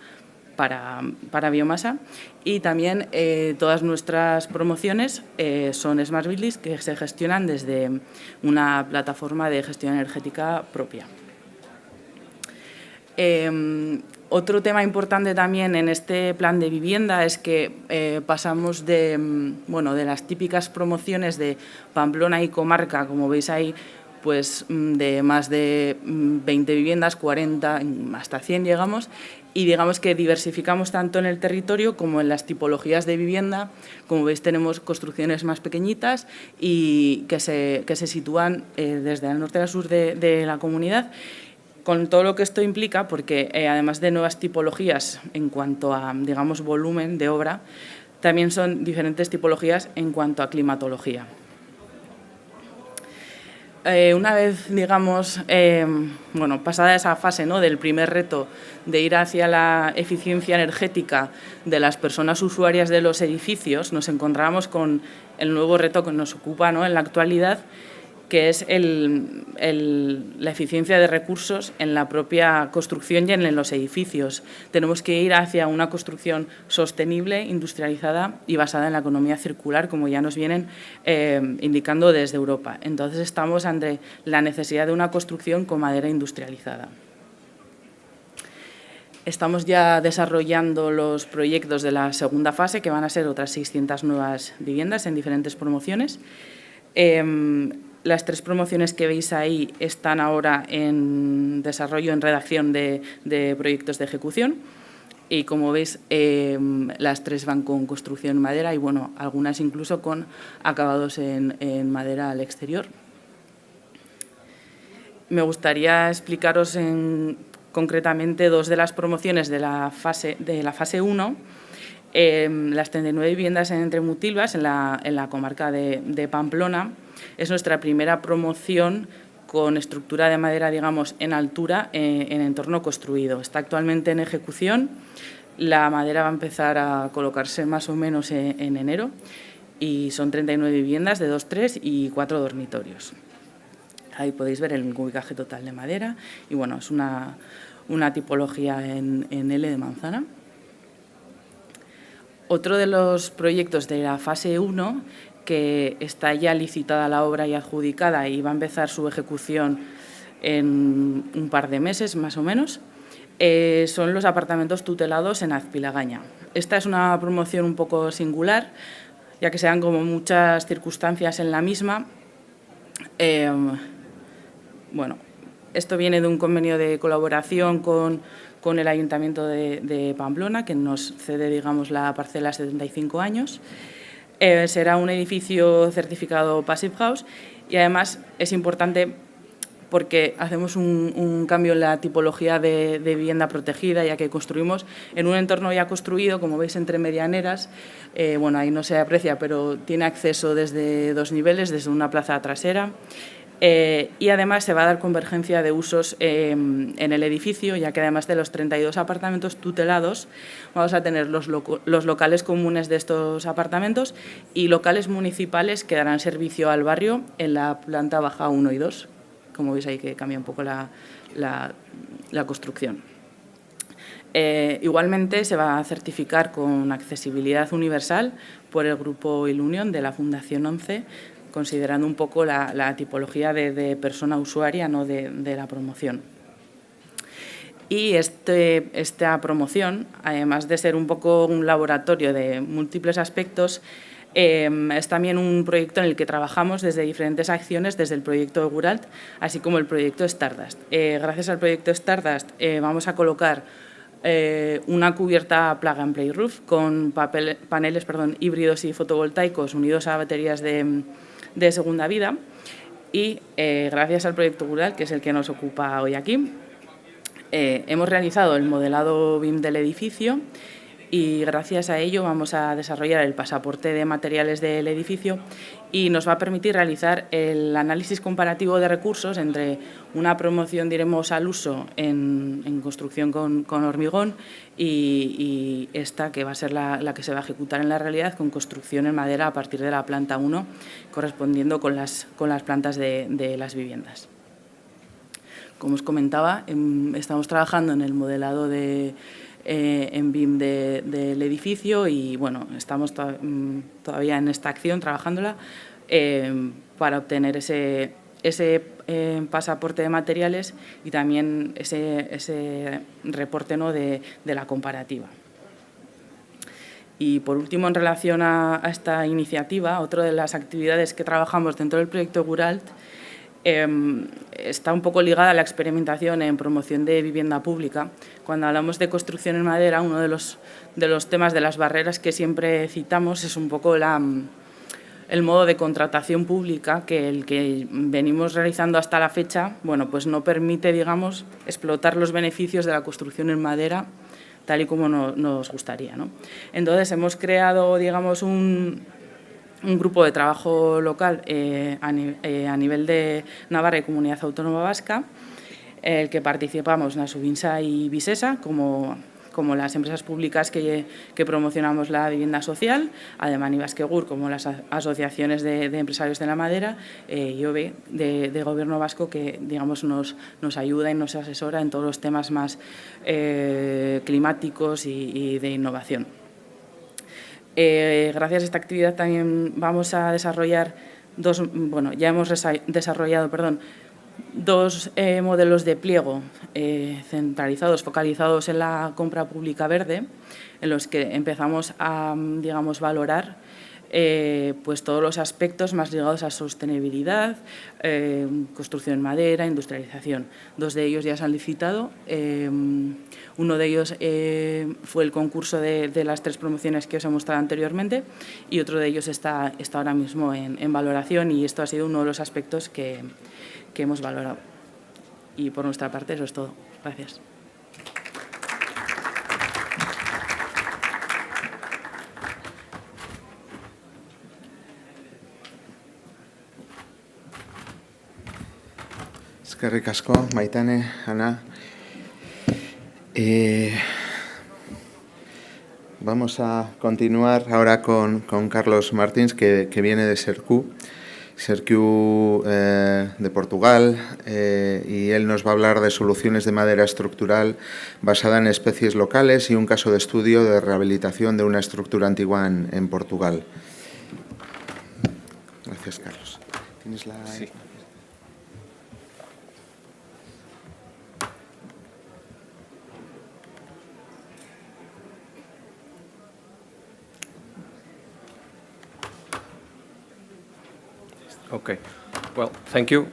biomasa. Y también todas nuestras promociones son Smart Buildings que se gestionan desde una plataforma de gestión energética propia. Otro tema importante también en este plan de vivienda es que pasamos de las típicas promociones de Pamplona y comarca, como veis ahí, pues de más de 20 viviendas, 40, hasta 100 llegamos, y digamos que diversificamos tanto en el territorio como en las tipologías de vivienda. Como veis, tenemos construcciones más pequeñitas y que se sitúan desde el norte al sur de la comunidad, con todo lo que esto implica, porque además de nuevas tipologías en cuanto a, digamos, volumen de obra, también son diferentes tipologías en cuanto a climatología. Una vez, digamos, pasada esa fase, ¿no?, del primer reto de ir hacia la eficiencia energética de las personas usuarias de los edificios, nos encontramos con el nuevo reto que nos ocupa, ¿no?, en la actualidad, que es la eficiencia de recursos en la propia construcción y en los edificios. Tenemos que ir hacia una construcción sostenible, industrializada y basada en la economía circular, como ya nos vienen indicando desde Europa. Entonces, estamos ante la necesidad de una construcción con madera industrializada. Estamos ya desarrollando los proyectos de la segunda fase, que van a ser otras 600 nuevas viviendas en diferentes promociones. Las 3 promociones que veis ahí están ahora en desarrollo, en redacción de proyectos de ejecución. Y como veis, las 3 van con construcción en madera y, bueno, algunas incluso con acabados en madera al exterior. Me gustaría explicaros concretamente 2 de las promociones de la fase 1. Las 39 viviendas en Entremutilvas, en la comarca de Pamplona. Es nuestra primera promoción con estructura de madera, digamos, en altura, en entorno construido. Está actualmente en ejecución. La madera va a empezar a colocarse más o menos en enero y son 39 viviendas de 2, 3 y 4 dormitorios. Ahí podéis ver el cubicaje total de madera y, bueno, es una tipología en L de manzana. Otro de los proyectos de la fase 1, que está ya licitada la obra y adjudicada y va a empezar su ejecución en un par de meses más o menos, son los apartamentos tutelados en Azpilagaña. Esta es una promoción un poco singular, ya que se dan como muchas circunstancias en la misma. Bueno, esto viene de un convenio de colaboración con el Ayuntamiento de Pamplona, que nos cede, digamos, la parcela a 75 años. Será un edificio certificado Passive House y, además, es importante porque hacemos un cambio en la tipología de vivienda protegida, ya que construimos en un entorno ya construido, como veis, entre medianeras. Bueno, ahí no se aprecia, pero tiene acceso desde 2 niveles, desde una plaza trasera. Y además se va a dar convergencia de usos en el edificio, ya que además de los 32 apartamentos tutelados vamos a tener los locales comunes de estos apartamentos y locales municipales que darán servicio al barrio en la planta baja 1 y 2. Como veis ahí que cambia un poco la construcción. Igualmente se va a certificar con accesibilidad universal por el grupo Ilunion de la Fundación 11, considerando un poco la tipología de persona usuaria, ¿no?, de la promoción. Y esta promoción, además de ser un poco un laboratorio de múltiples aspectos, es también un proyecto en el que trabajamos desde diferentes acciones, desde el proyecto Eguralt, así como el proyecto Stardust. Gracias al proyecto Stardust vamos a colocar una cubierta plug and play roof con paneles híbridos y fotovoltaicos unidos a baterías de segunda vida y gracias al proyecto Eguralt, que es el que nos ocupa hoy aquí, hemos realizado el modelado BIM del edificio y gracias a ello vamos a desarrollar el pasaporte de materiales del edificio y nos va a permitir realizar el análisis comparativo de recursos entre una promoción, diremos, al uso en construcción con hormigón y esta, que va a ser la que se va a ejecutar en la realidad con construcción en madera a partir de la planta 1, correspondiendo con las plantas de las viviendas. Como os comentaba, estamos trabajando en el modelado en BIM del edificio y, bueno, estamos todavía en esta acción trabajándola para obtener ese pasaporte de materiales y también ese reporte, ¿no?, de la comparativa. Y, por último, en relación a esta iniciativa, otra de las actividades que trabajamos dentro del proyecto Eguralt está un poco ligada a la experimentación en promoción de vivienda pública. Cuando hablamos de construcción en madera, uno de los temas, de las barreras que siempre citamos, es un poco el modo de contratación pública, que el que venimos realizando hasta la fecha, bueno, pues no permite, digamos, explotar los beneficios de la construcción en madera tal y como nos gustaría, ¿no? Entonces, hemos creado, digamos, un grupo de trabajo local a nivel de Navarra y Comunidad Autónoma Vasca, el que participamos Nasubinsa y Visesa como las empresas públicas que promocionamos la vivienda social, Ademán y Basquegur como las asociaciones de empresarios de la madera, y OBE de Gobierno vasco, que, digamos, nos ayuda y nos asesora en todos los temas más climáticos y de innovación. Gracias a esta actividad también vamos a desarrollar ya hemos desarrollado, dos modelos de pliego centralizados, focalizados en la compra pública verde, en los que empezamos a, digamos, valorar pues todos los aspectos más ligados a sostenibilidad, construcción en madera, industrialización. 2 de ellos ya se han licitado. Uno de ellos fue el concurso de las 3 promociones que os he mostrado anteriormente y otro de ellos está ahora mismo en valoración, y esto ha sido uno de los aspectos que hemos valorado. Y por nuestra parte eso es todo. Gracias. Eskerrik asko, Maitane, Ana. Vamos a continuar ahora con Carlos Martins, que viene de Sercu de Portugal, y él nos va a hablar de soluciones de madera estructural basada en especies locales y un caso de estudio de rehabilitación de una estructura antigua en Portugal. Gracias, Carlos. ¿Tienes la...? Sí. Okay. Well, thank you.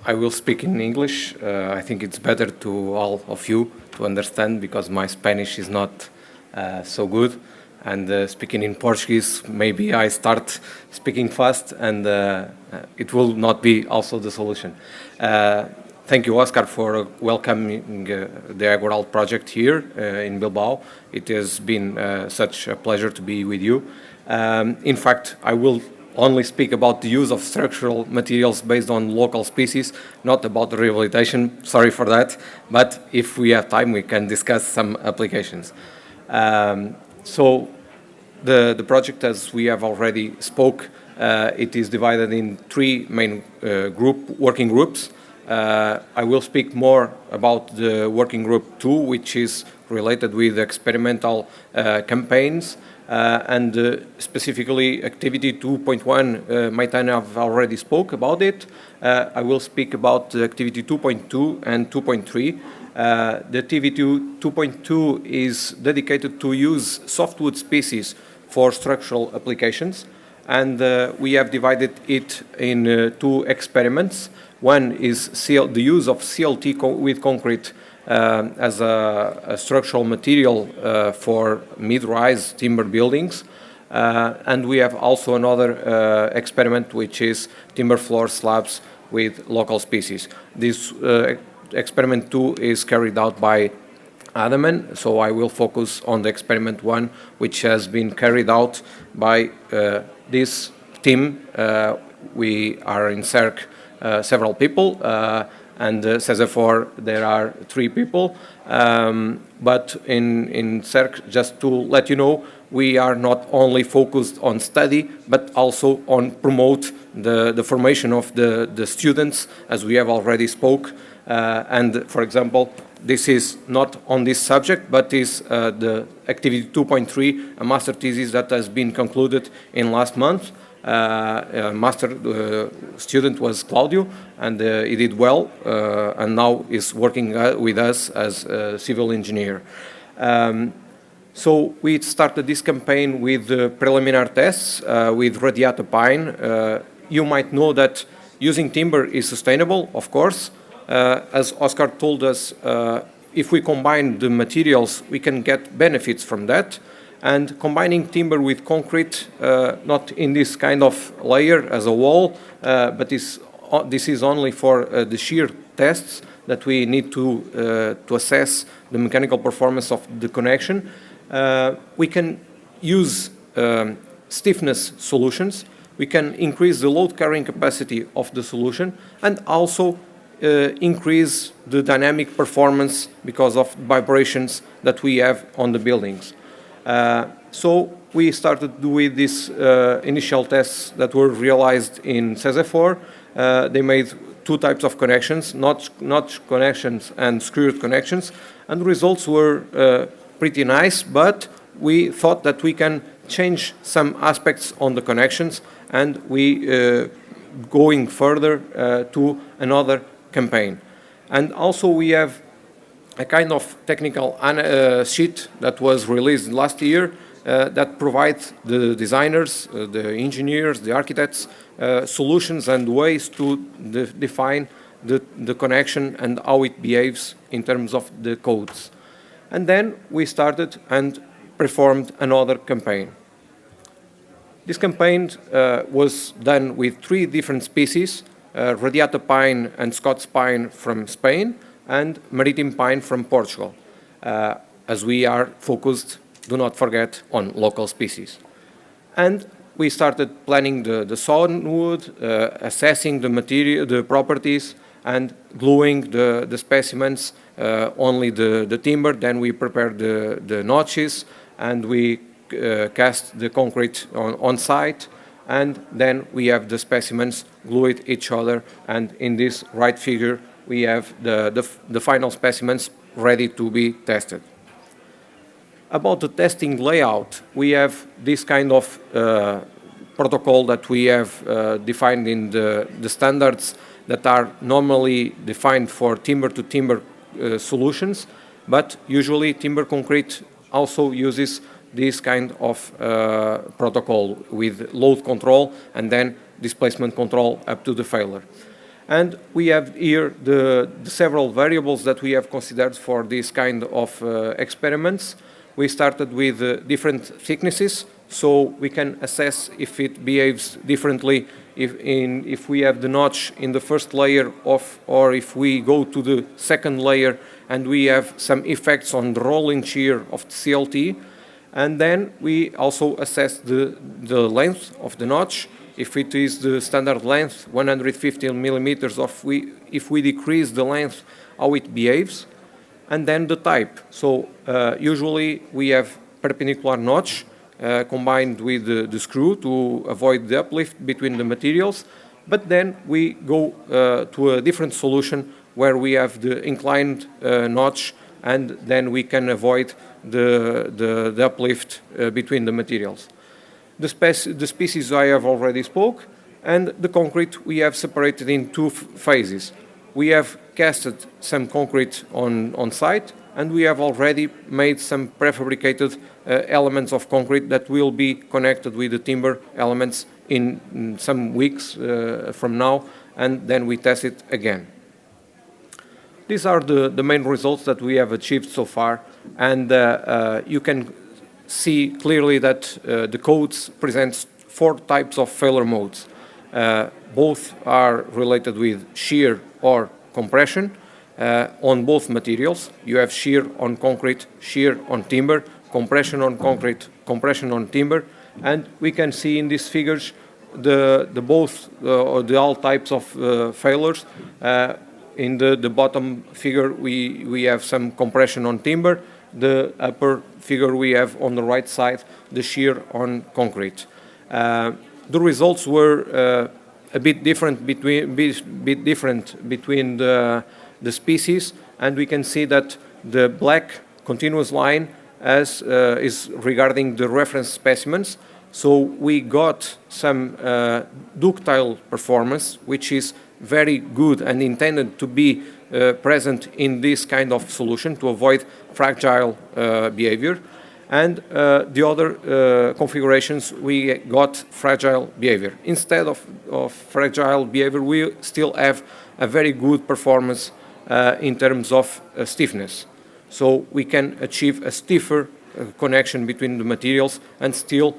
I will speak in English. I think it's better to all of you to understand, because my Spanish is not so good. And speaking in Portuguese, maybe I start speaking fast, and it will not be also the solution. Thank you, Oscar, for welcoming the Agoral project here in Bilbao. It has been such a pleasure to be with you. In fact, I will only speak about the use of structural materials based on local species, not about rehabilitation. Sorry for that, but if we have time, we can discuss some applications. So the project, as we have already spoke, it is divided in 3 main working groups. I will speak more about the working group 2, which is related with experimental campaigns, and specifically activity 2.1, Maitane have already spoke about it. I will speak about activity 2.2 and 2.3. The activity 2.2 is dedicated to use softwood species for structural applications, and we have divided it in 2 experiments. One is the use of CLT with concrete as a structural material for mid-rise timber buildings. And we have also another experiment, which is timber floor slabs with local species. This experiment 2 is carried out by Adaman, so I will focus on the experiment 1, which has been carried out by this team. We are in CERC several people, and CESE4 there are 3 people. But in CERC, just to let you know, we are not only focused on study, but also on promote the formation of the students, as we have already spoke. And for example, this is not on this subject, but is the activity 2.3, a master thesis that has been concluded in last month. Master student was Claudio, and he did well, and now is working with us as a civil engineer. So we started this campaign with preliminary tests with radiata pine. You might know that using timber is sustainable, of course. As Oscar told us, if we combine the materials, we can get benefits from that. And combining timber with concrete, not in this kind of layer as a wall, but this is only for the shear tests that we need to assess the mechanical performance of the connection. We can use stiffness solutions. We can increase the load carrying capacity of the solution, and also increase the dynamic performance because of vibrations that we have on the buildings. So we started with these initial tests that were realized in CESE4. They made 2 types of connections, notch connections and screwed connections, and the results were pretty nice, but we thought that we can change some aspects on the connections, and we going further to another campaign. And also we have a kind of technical sheet that was released last year that provides the designers, the engineers, the architects, solutions and ways to define the connection and how it behaves in terms of the codes. And then we started and performed another campaign. This campaign was done with 3 different species, Radiata pine and Scots pine from Spain, and Maritime pine from Portugal. As we are focused, do not forget, on local species. And we started planning the sawnwood, assessing the material, the properties, and gluing the specimens, only the timber. Then we prepared the notches, and we cast the concrete on site, and then we have the specimens glued each other, and in this right figure we have the final specimens ready to be tested. About the testing layout, we have this kind of protocol that we have defined in the standards that are normally defined for timber-to-timber solutions, but usually timber concrete also uses this kind of protocol with load control and then displacement control up to the failure. And we have here the several variables that we have considered for this kind of experiments. We started with different thicknesses, so we can assess if it behaves differently if we have the notch in the first layer or if we go to the second layer and we have some effects on the rolling shear of the CLT. And then we also assess the length of the notch, if it is the standard length, 150 millimeters, if we decrease the length, how it behaves. And then the type. So usually we have perpendicular notch combined with the screw to avoid the uplift between the materials. But then we go to a different solution where we have the inclined notch, and then we can avoid the uplift between the materials. The species I have already spoke, and the concrete we have separated in 2 phases. We have casted some concrete on site, and we have already made some prefabricated elements of concrete that will be connected with the timber elements in some weeks from now, and then we test it again. These are the main results that we have achieved so far, and you can see clearly that the codes present 4 types of failure modes. Both are related with shear or compression on both materials. You have shear on concrete, shear on timber, compression on concrete, compression on timber, and we can see in these figures all types of failures. In the bottom figure we have some compression on timber. The upper figure we have on the right side the shear on concrete. The results were a bit different between the species, and we can see that the black continuous line is regarding the reference specimens. So we got some ductile performance, which is very good and intended to be present in this kind of solution to avoid fragile behavior. And the other configurations, we got fragile behavior. Instead of fragile behavior, we still have a very good performance in terms of stiffness. So we can achieve a stiffer connection between the materials and still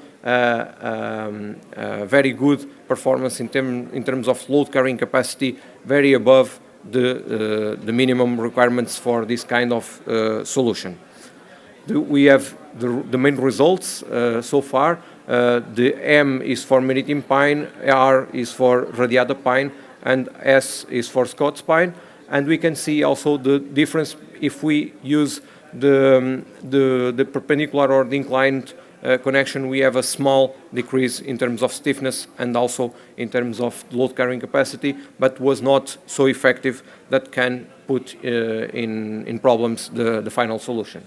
very good performance in terms of load carrying capacity, very above the minimum requirements for this kind of solution. We have the main results so far. The M is for Maritime pine, R is for Radiata pine, and S is for Scots pine. And we can see also the difference if we use the perpendicular or the inclined connection. We have a small decrease in terms of stiffness and also in terms of load carrying capacity, but was not so effective that can put in problems the final solution.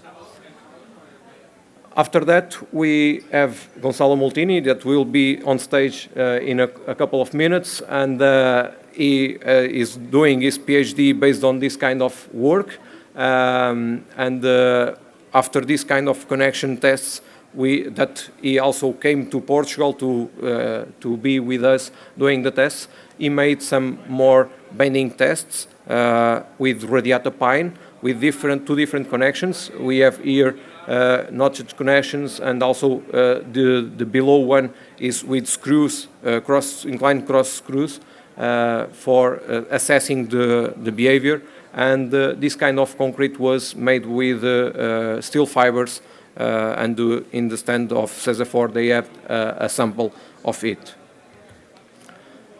After that, we have Gonçalo Molteni that will be on stage in a couple of minutes, and he is doing his PhD based on this kind of work. After this kind of connection tests, that he also came to Portugal to be with us doing the tests. He made some more bending tests with radiata pine with two different connections. We have here notched connections, and also the below one is with screws, inclined cross screws for assessing the behavior. And this kind of concrete was made with steel fibers, and in the stand of CESA4 they have a sample of it.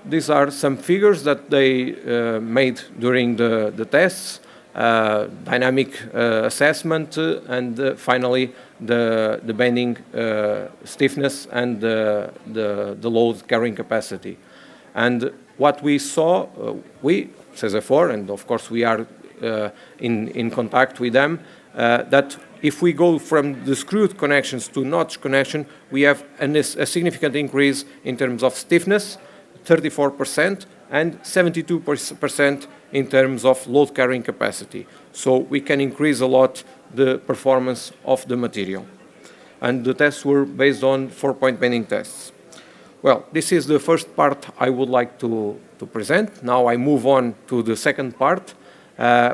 These are some figures that they made during the tests, dynamic assessment, and finally the bending stiffness and the load carrying capacity. And what we saw, we, CESA4, and of course we are in contact with them, that if we go from the screwed connections to notch connection, we have a significant increase in terms of stiffness, 34%, and 72% in terms of load carrying capacity. So we can increase a lot the performance of the material. And the tests were based on 4-point bending tests. Well, this is the first part I would like to present. Now I move on to the second part,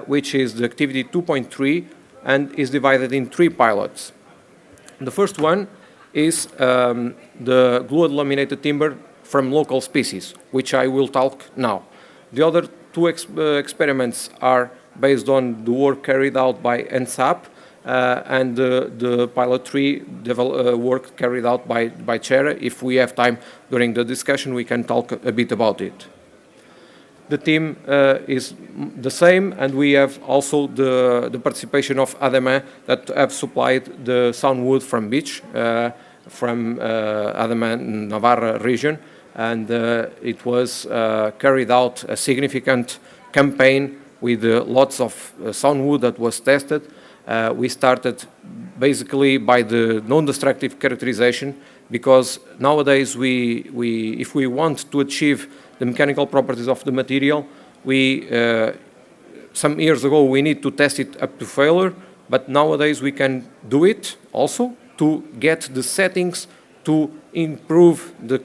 which is the activity 2.3, and is divided in 3 pilots. The first one is the glued laminated timber from local species, which I will talk now. The other 2 experiments are based on the work carried out by NSAP, and the pilot 3 work carried out by CERA. If we have time during the discussion, we can talk a bit about it. The team is the same, and we have also the participation of ADEMA that have supplied the sound wood from beech, from ADEMA Navarra region, and it was carried out a significant campaign with lots of sound wood that was tested. We started basically by the non-destructive characterization, because nowadays if we want to achieve the mechanical properties of the material, some years ago we need to test it up to failure, but nowadays we can do it also to get the settings to improve the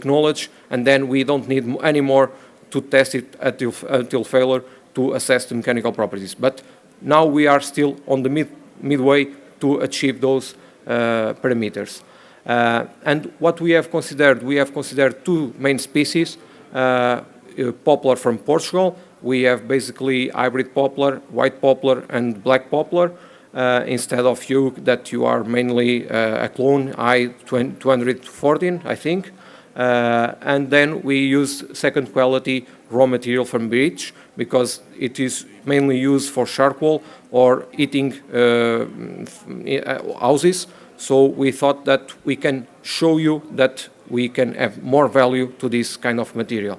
knowledge, and then we don't need anymore to test it until failure to assess the mechanical properties. But now we are still on the midway to achieve those parameters. And what we have considered 2 main species, poplar from Portugal. We have basically hybrid poplar, white poplar, and black poplar, instead of that you are mainly a clone I-214, I think. And then we use second quality raw material from beech, because it is mainly used for charcoal or heating houses. So we thought that we can show you that we can have more value to this kind of material.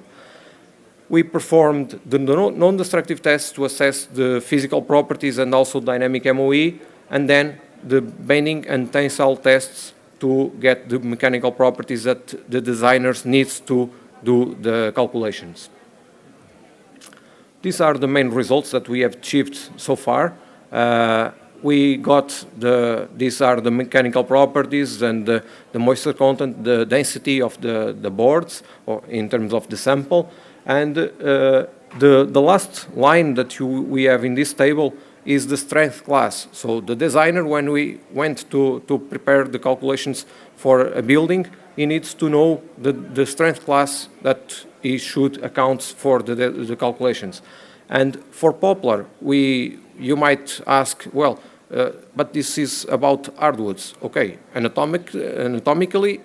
We performed the non-destructive tests to assess the physical properties and also dynamic MOE, and then the bending and tensile tests to get the mechanical properties that the designers needs to do the calculations. These are the main results that we have achieved so far. These are the mechanical properties and the moisture content, the density of the boards, or in terms of the sample. And the last line that we have in this table is the strength class. So the designer, when we went to prepare the calculations for a building, he needs to know the strength class that he should account for the calculations. And for poplar, you might ask, well, but this is about hardwoods. Okay, anatomically,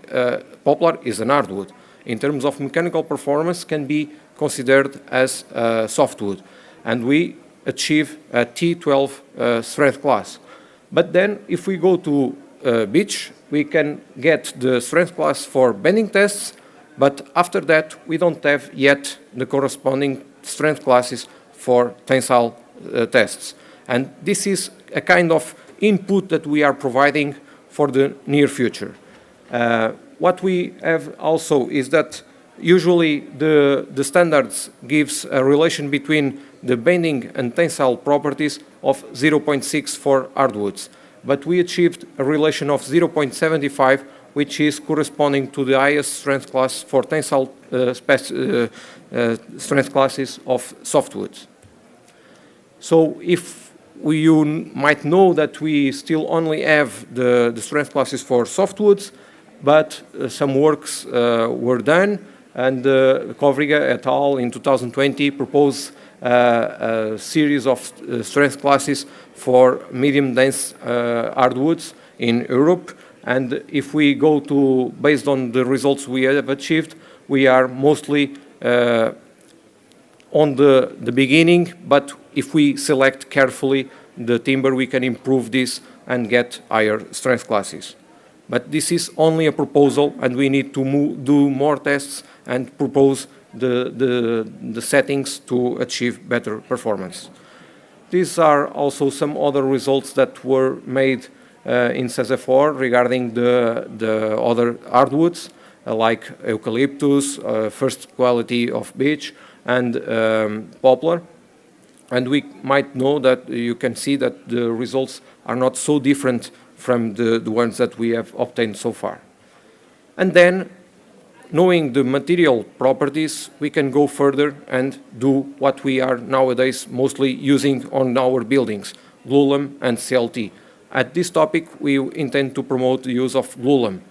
poplar is an hardwood. In terms of mechanical performance, can be considered as softwood, and we achieve a T12 strength class. But then, if we go to beech, we can get the strength class for bending tests, but after that, we don't have yet the corresponding strength classes for tensile tests. And this is a kind of input that we are providing for the near future. What we have also is that usually the standards gives a relation between the bending and tensile properties of 0.6 for hardwoods. but we achieved a relation of 0.75, which is corresponding to the highest strength class for tensile strength classes of softwoods. So if you might know that we still only have the strength classes for softwoods, but some works were done, and Kovriga et al. In 2020 proposed a series of strength classes for medium-dense hardwoods in Europe. And if we go to, based on the results we have achieved, we are mostly on the beginning, but if we select carefully the timber, we can improve this and get higher strength classes. But this is only a proposal, and we need to do more tests and propose the settings to achieve better performance. These are also some other results that were made in CESE4 regarding the other hardwoods, like eucalyptus, first quality of beech, and poplar. And we might know that you can see that the results are not so different from the ones that we have obtained so far. And then, knowing the material properties, we can go further and do what we are nowadays mostly using on our buildings, glulam and CLT. At this topic, we intend to promote the use of glulam.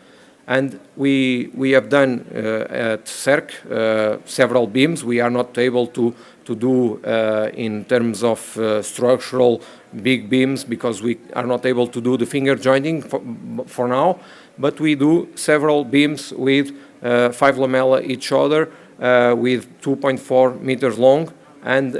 And we have done at CERC several beams. We are not able to do in terms of structural big beams because we are not able to do the finger jointing for now, but we do several beams with 5 lamella each other with 2.4 meters long, and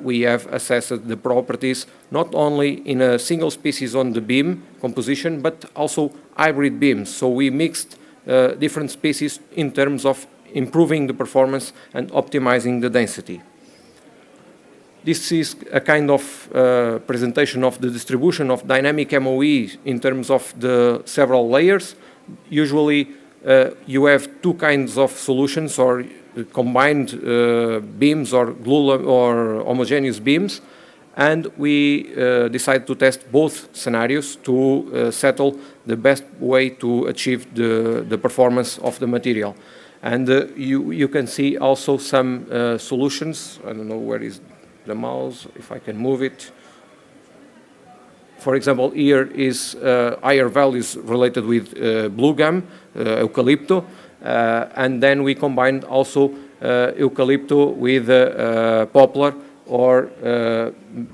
we have assessed the properties not only in a single species on the beam composition, but also hybrid beams. So we mixed different species in terms of improving the performance and optimizing the density. This is a kind of presentation of the distribution of dynamic MOE in terms of the several layers. Usually you have two kinds of solutions, or combined beams or glulam or homogeneous beams, and we decided to test both scenarios to settle the best way to achieve the performance of the material. And you can see also some solutions. I don't know where is the mouse, if I can move it. For example, here is higher values related with blue gum, eucalypto, and then we combined also eucalypto with poplar or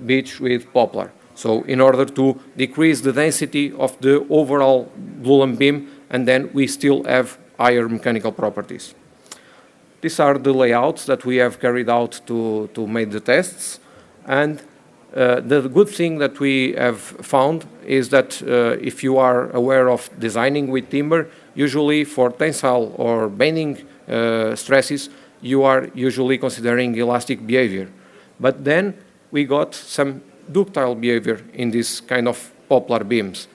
beech with poplar. So in order to decrease the density of the overall glulam beam, and then we still have higher mechanical properties. These are the layouts that we have carried out to make the tests. And the good thing that we have found is that if you are aware of designing with timber, usually for tensile or bending stresses, you are usually considering elastic behavior. But then we got some ductile behavior in this kind of poplar beams.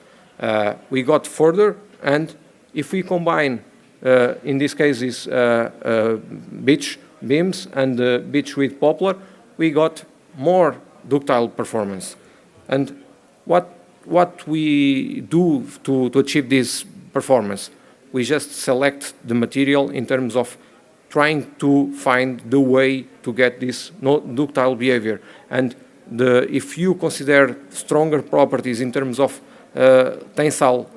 We got further, and if we combine in this case is beech beams and beech with poplar, we got more ductile performance. And what we do to achieve this performance? We just select the material in terms of trying to find the way to get this ductile behavior. And if you consider stronger properties in terms of tensile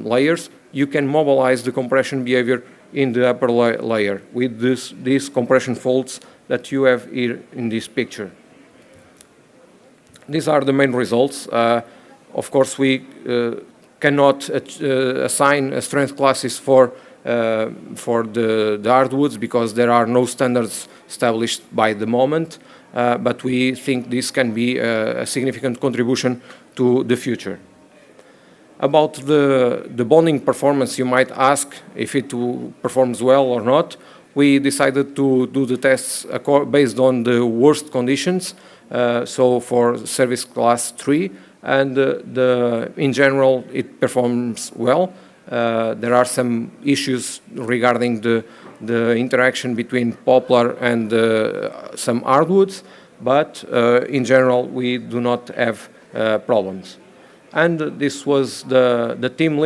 layers, you can mobilize the compression behavior in the upper layer with these compression folds that you have here in this picture. These are the main results. Of course, we cannot assign strength classes for the hardwoods because there are no standards established by the moment, but we think this can be a significant contribution to the future. About the bonding performance, you might ask if it performs well or not. We decided to do the tests based on the worst conditions, so for service class 3, and in general it performs well. There are some issues regarding the interaction between poplar and some hardwoods, but in general we do not have problems. And this was the team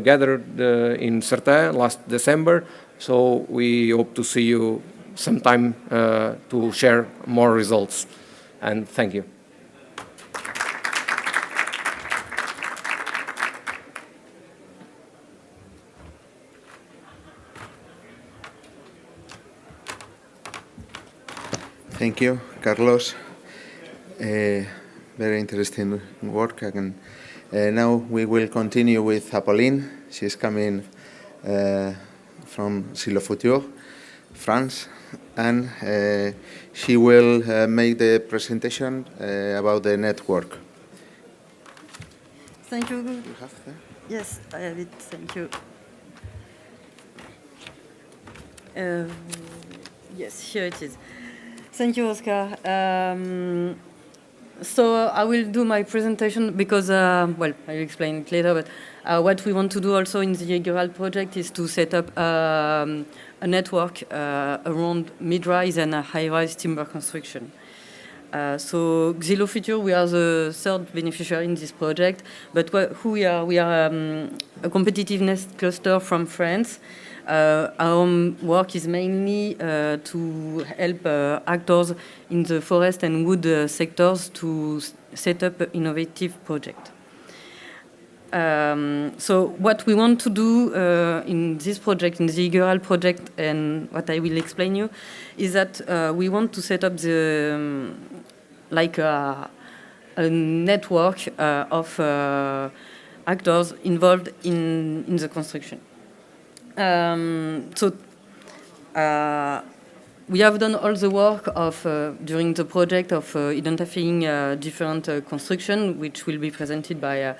gathered in Certain last December. So we hope to see you sometime to share more results. And thank you. Thank you, Carlos. Very interesting work. Now we will continue with Apolline. She's coming from Silo Futur, France, and she will make the presentation about the network. Thank you. You have that? Yes, I have it. Thank you. Yes, here it is. Thank you, Oscar. So I will do my presentation because, well, I'll explain it later, but what we want to do also in the Egural project is to set up a network around mid-rise and high-rise timber construction. So Xilo Futur, we are the third beneficiary in this project, but who we are? We are a competitiveness cluster from France. Our work is mainly to help actors in the forest and wood sectors to set up innovative projects. So what we want to do in this project, in the Egural project, and what I will explain you, is that we want to set up the like a network of actors involved in the construction. So we have done all the work of during the project of identifying different construction, which will be presented by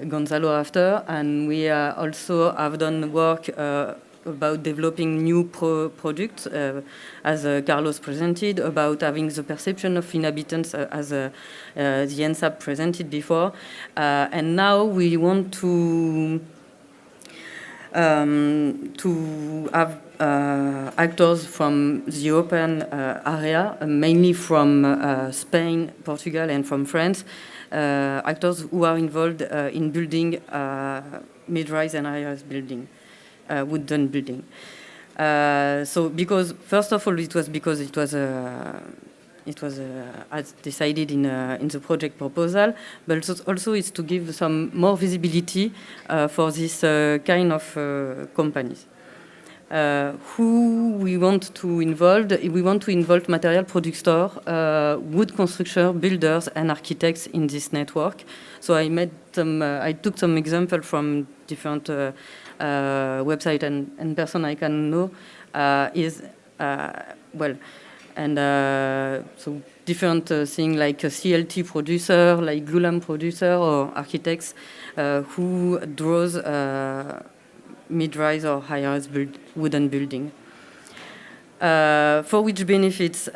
Gonzalo after, and we also have done work about developing new products, as Carlos presented, about having the perception of inhabitants, as the NSAP presented before, and now we want to have actors from the European area, mainly from Spain, Portugal, and from France, actors who are involved in building mid-rise and high-rise building, wooden building. So, because first of all, it was because it was as decided in the project proposal, but also it's to give some more visibility for this kind of companies. Who we want to involve? We want to involve material producer, wood constructor, builders, and architects in this network. So I took some example from different website and person I can know so different things like a CLT producer, like glulam producer, or architects who draws mid-rise or high-rise wooden building. For which benefits?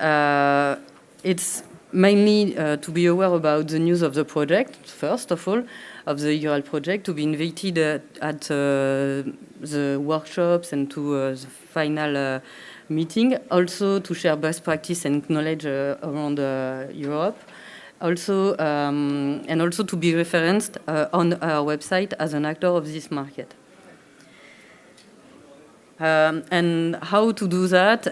It's mainly to be aware about the news of the project, first of all, of the Egural project, to be invited at the workshops and to the final meeting, also to share best practice and knowledge around Europe, also and also to be referenced on our website as an actor of this market. And how to do that?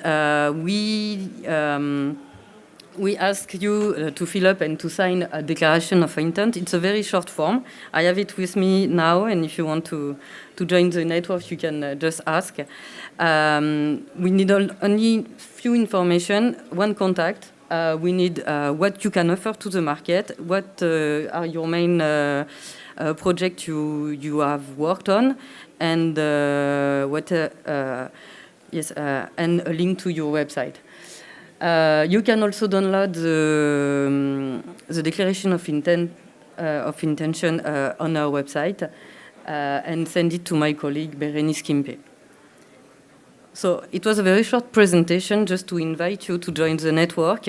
We ask you to fill up and to sign a declaration of intent. It's a very short form. I have it with me now, and if you want to join the network, you can just ask. We need only few information, one contact. We need what you can offer to the market, what are your main projects you have worked on, and and a link to your website. You can also download the declaration of intent of intention on our website and send it to my colleague Berenice Kimpe. So it was a very short presentation just to invite you to join the network.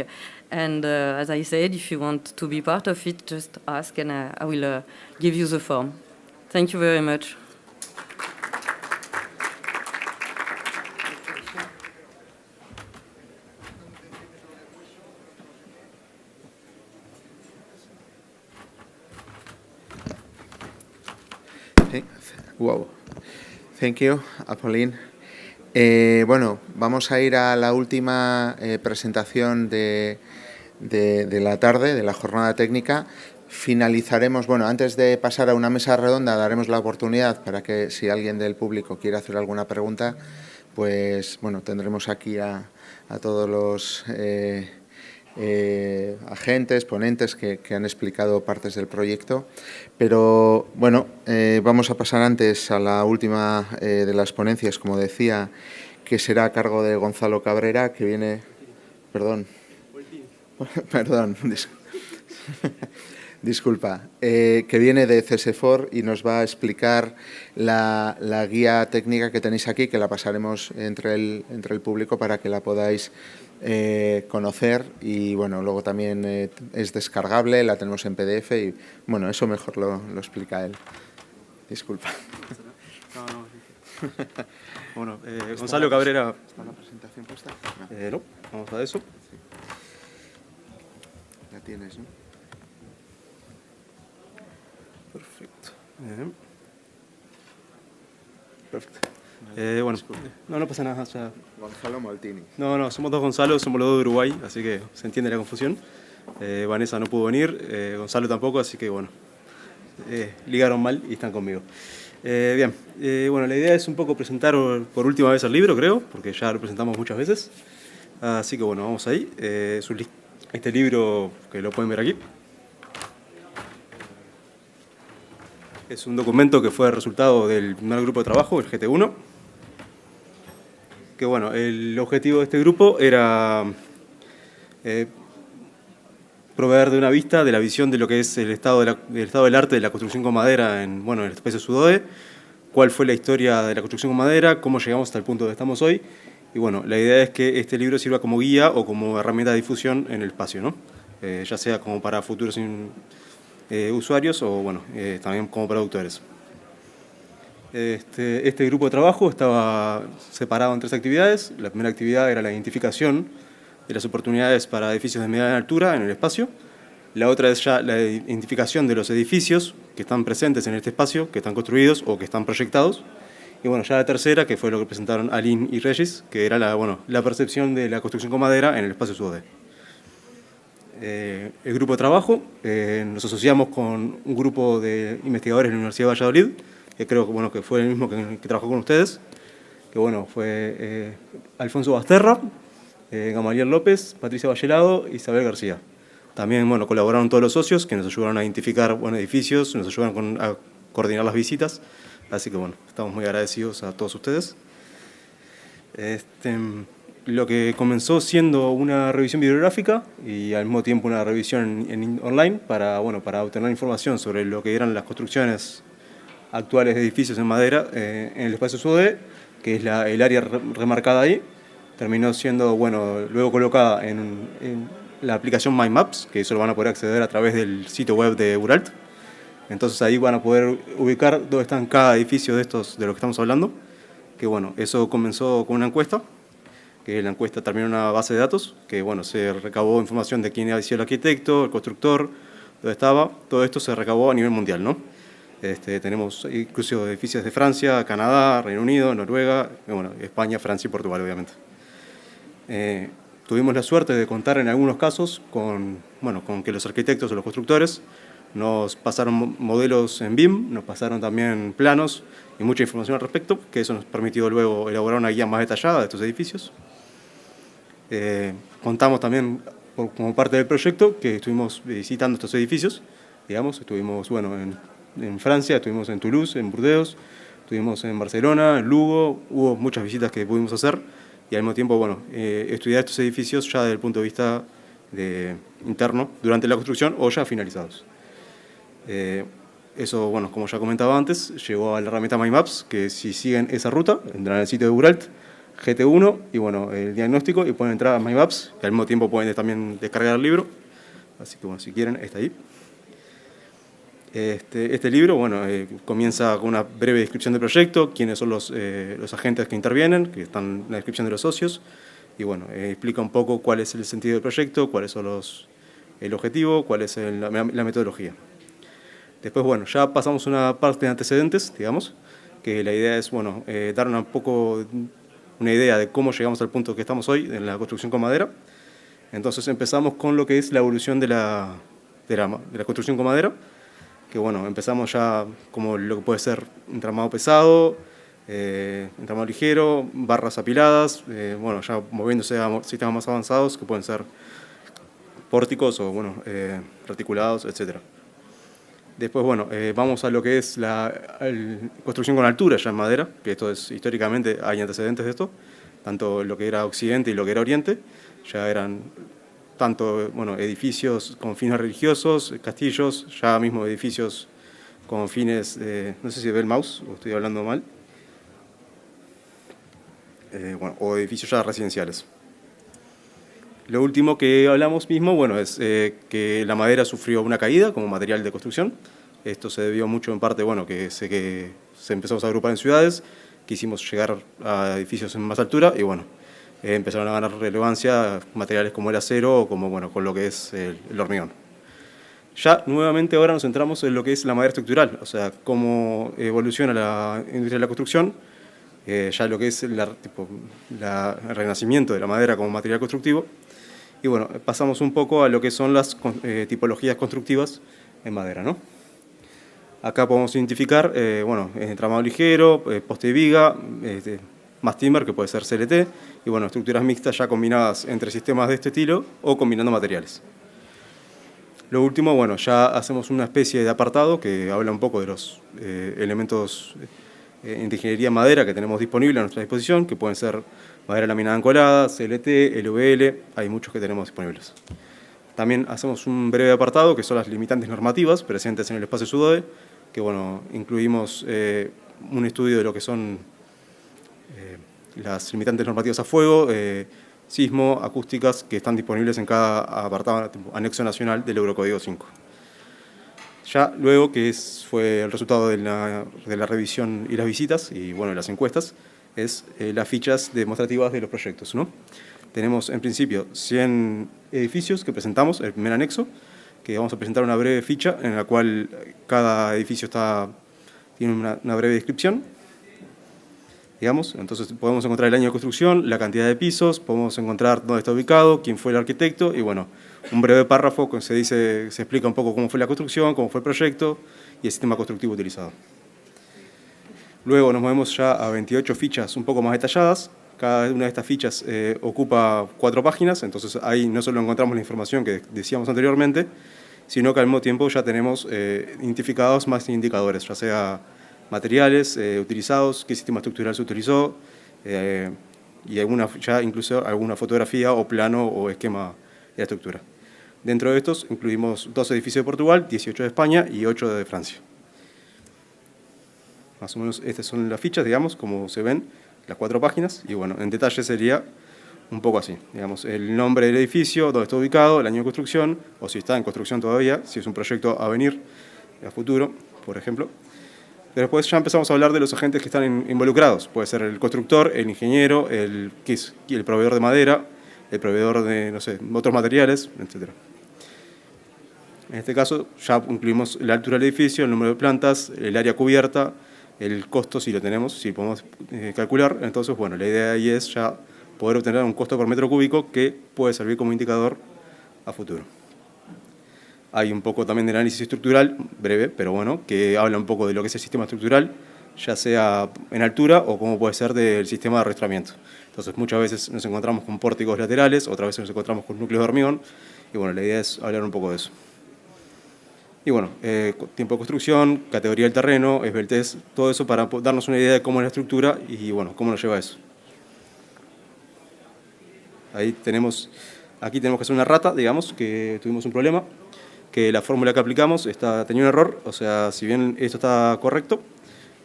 And as I said, if you want to be part of it, just ask and I will give you the form. Thank you very much. Wow. Thank you, Apolline. Bueno, vamos a ir a la última presentación de la tarde, de la jornada técnica. Finalizaremos, bueno, antes de pasar a una mesa redonda, daremos la oportunidad para que si alguien del público quiere hacer alguna pregunta, pues bueno, tendremos aquí a todos los agentes, ponentes que han explicado partes del proyecto. Pero bueno, vamos a pasar antes a la última de las ponencias, como decía, que será a cargo de Gonzalo Cabrera, que viene, perdón, disculpa, que viene de CSFOR y nos va a explicar la guía técnica que tenéis aquí, que la pasaremos entre el público para que la podáis conocer, y bueno, luego también es descargable, la tenemos en PDF y bueno, eso mejor lo explica él. Disculpa. No. Bueno, Gonzalo Cabrera. ¿Está la presentación puesta? No, vamos a eso. Sí. La tienes, ¿no? Perfecto. Perfecto. Bueno, no pasa nada. Ya. Gonzalo Moltini. No, somos dos Gonzalo, somos los dos de Uruguay, así que se entiende la confusión. Vanessa no pudo venir, Gonzalo tampoco, así que bueno, ligaron mal y están conmigo. Bien, bueno, la idea es un poco presentar por última vez el libro, creo, porque ya lo presentamos muchas veces. Así que bueno, vamos ahí. Este libro, que lo pueden ver aquí, es un documento que fue el resultado del primer grupo de trabajo, el GT1. Que bueno, el objetivo de este grupo era proveer de una vista de la visión de lo que es el estado del arte de la construcción con madera en el espacio SUDOE, cuál fue la historia de la construcción con madera, cómo llegamos hasta el punto donde estamos hoy. Y bueno, la idea es que este libro sirva como guía o como herramienta de difusión en el espacio, ¿no? Ya sea como para futuros usuarios o bueno, también como productores. Este grupo de trabajo estaba separado en 3 actividades. La primera actividad era la identificación de las oportunidades para edificios de mediana altura en el espacio. La otra es ya la identificación de los edificios que están presentes en este espacio, que están construidos o que están proyectados. Y bueno, ya la tercera, que fue lo que presentaron Aline y Regis, que era la percepción de la construcción con madera en el espacio SUDOE. El grupo de trabajo, nos asociamos con un grupo de investigadores de la Universidad de Valladolid, que creo que fue el mismo que trabajó con ustedes, que bueno, fue Alfonso Basterra, Gamaliel López, Patricia Vallerado y Isabel García. También colaboraron todos los socios que nos ayudaron a identificar edificios, nos ayudaron a coordinar las visitas, así que bueno, estamos muy agradecidos a todos ustedes. Lo que comenzó siendo una revisión bibliográfica y al mismo tiempo una revisión online para obtener información sobre lo que eran las construcciones actuales de edificios en madera en el espacio SUDOE, que es el área remarcada ahí, terminó siendo luego colocada en la aplicación My Maps, que eso lo van a poder acceder a través del sitio web de Uralt. Entonces ahí van a poder ubicar dónde están cada edificio de los que estamos hablando, que bueno, eso comenzó con una encuesta, que la encuesta terminó en una base de datos, que se recabó información de quién había sido el arquitecto, el constructor, dónde estaba. Todo esto se recabó a nivel mundial, ¿no? Tenemos incluso edificios de Francia, Canadá, Reino Unido, Noruega, España, Francia y Portugal, obviamente. Tuvimos la suerte de contar en algunos casos con que los arquitectos o los constructores nos pasaron modelos en BIM, nos pasaron también planos y mucha información al respecto, que eso nos permitió luego elaborar una guía más detallada de estos edificios. Contamos también, como parte del proyecto, que estuvimos visitando estos edificios, estuvimos en Francia, estuvimos en Toulouse, en Burdeos, estuvimos en Barcelona, en Lugo, hubo muchas visitas que pudimos hacer y al mismo tiempo estudiar estos edificios ya desde el punto de vista interno, durante la construcción o ya finalizados. Eso, como ya comentaba antes, llegó a la herramienta My Maps, que si siguen esa ruta, entran al sitio de Uralt, GT1 y el diagnóstico, y pueden entrar a My Maps y al mismo tiempo pueden también descargar el libro. Así que si quieren, está ahí. Este libro comienza con una breve descripción del proyecto, quiénes son los agentes que intervienen, que están en la descripción de los socios, y explica un poco cuál es el sentido del proyecto, cuáles son el objetivo, cuál es la metodología. Después, ya pasamos una parte de antecedentes, digamos, que la idea es, bueno, dar un poco una idea de cómo llegamos al punto que estamos hoy en la construcción con madera. Entonces empezamos con lo que es la evolución de la construcción con madera, que bueno, empezamos ya como lo que puede ser entramado pesado, entramado ligero, barras apiladas, bueno, ya moviéndose a sistemas más avanzados que pueden ser pórticos o bueno, reticulados, etc. Después, bueno, vamos a lo que es la construcción con altura ya en madera, que esto es históricamente, hay antecedentes de esto, tanto lo que era Occidente y lo que era Oriente, ya eran tanto bueno, edificios con fines religiosos, castillos, ya mismo edificios con fines, no sé si ve el mouse o estoy hablando mal, bueno, o edificios ya residenciales. Lo último que hablamos mismo, bueno, es que la madera sufrió una caída como material de construcción. Esto se debió mucho en parte, bueno, que se empezamos a agrupar en ciudades, quisimos llegar a edificios en más altura y bueno, empezaron a ganar relevancia materiales como el acero o como, bueno, con lo que es el hormigón. Ya nuevamente ahora nos centramos en lo que es la madera estructural, o sea, cómo evoluciona la industria de la construcción, ya lo que es el renacimiento de la madera como material constructivo. Y bueno, pasamos un poco a lo que son las tipologías constructivas en madera, ¿no? Acá podemos identificar, bueno, entramado ligero, poste de viga, mass timber, que puede ser CLT, y bueno, estructuras mixtas ya combinadas entre sistemas de este estilo o combinando materiales. Lo último, bueno, ya hacemos una especie de apartado que habla un poco de los elementos de ingeniería en madera que tenemos disponible a nuestra disposición, que pueden ser madera laminada encolada, CLT, LVL, hay muchos que tenemos disponibles. También hacemos un breve apartado que son las limitantes normativas presentes en el espacio SUDOE, que bueno, incluimos un estudio de lo que son las limitantes normativas a fuego, sismo, acústicas, que están disponibles en cada apartado, anexo nacional del Eurocódigo 5. Ya luego, que fue el resultado de la revisión y las visitas, y bueno, las encuestas, es las fichas demostrativas de los proyectos, ¿no? Tenemos en principio 100 edificios que presentamos, el primer anexo, que vamos a presentar una breve ficha en la cual cada edificio tiene una breve descripción, digamos. Entonces podemos encontrar el año de construcción, la cantidad de pisos, podemos encontrar dónde está ubicado, quién fue el arquitecto y bueno, un breve párrafo que se explica un poco cómo fue la construcción, cómo fue el proyecto y el sistema constructivo utilizado. Luego nos movemos ya a 28 fichas un poco más detalladas. Cada una de estas fichas ocupa 4 páginas, entonces ahí no solo encontramos la información que decíamos anteriormente, sino que al mismo tiempo ya tenemos identificados más indicadores, ya sea materiales utilizados, qué sistema estructural se utilizó, y ya incluso alguna fotografía o plano o esquema de la estructura. Dentro de estos incluimos 2 edificios de Portugal, 18 de España y 8 de Francia. Más o menos estas son las fichas, digamos, como se ven, las 4 páginas, y bueno, en detalle sería un poco así, digamos, el nombre del edificio, dónde está ubicado, el año de construcción, o si está en construcción todavía, si es un proyecto a venir, a futuro, por ejemplo. Pero después ya empezamos a hablar de los agentes que están involucrados, puede ser el constructor, el ingeniero, el proveedor de madera, el proveedor de, no sé, otros materiales, etc. En este caso ya incluimos la altura del edificio, el número de plantas, el área cubierta, el costo si lo tenemos, si podemos calcular. Entonces, bueno, la idea ahí es ya poder obtener un costo por metro cúbico que puede servir como indicador a futuro. Hay un poco también de análisis estructural, breve, pero bueno, que habla un poco de lo que es el sistema estructural, ya sea en altura o como puede ser del sistema de arrastramiento. Entonces, muchas veces nos encontramos con pórticos laterales, otras veces nos encontramos con núcleos de hormigón, y bueno, la idea es hablar un poco de eso. Y bueno, tiempo de construcción, categoría del terreno, esbeltez, todo eso para darnos una idea de cómo es la estructura y bueno, cómo nos lleva a eso. Aquí tenemos que hacer una rata, digamos, que tuvimos un problema, que la fórmula que aplicamos tenía un error, o sea, si bien esto está correcto,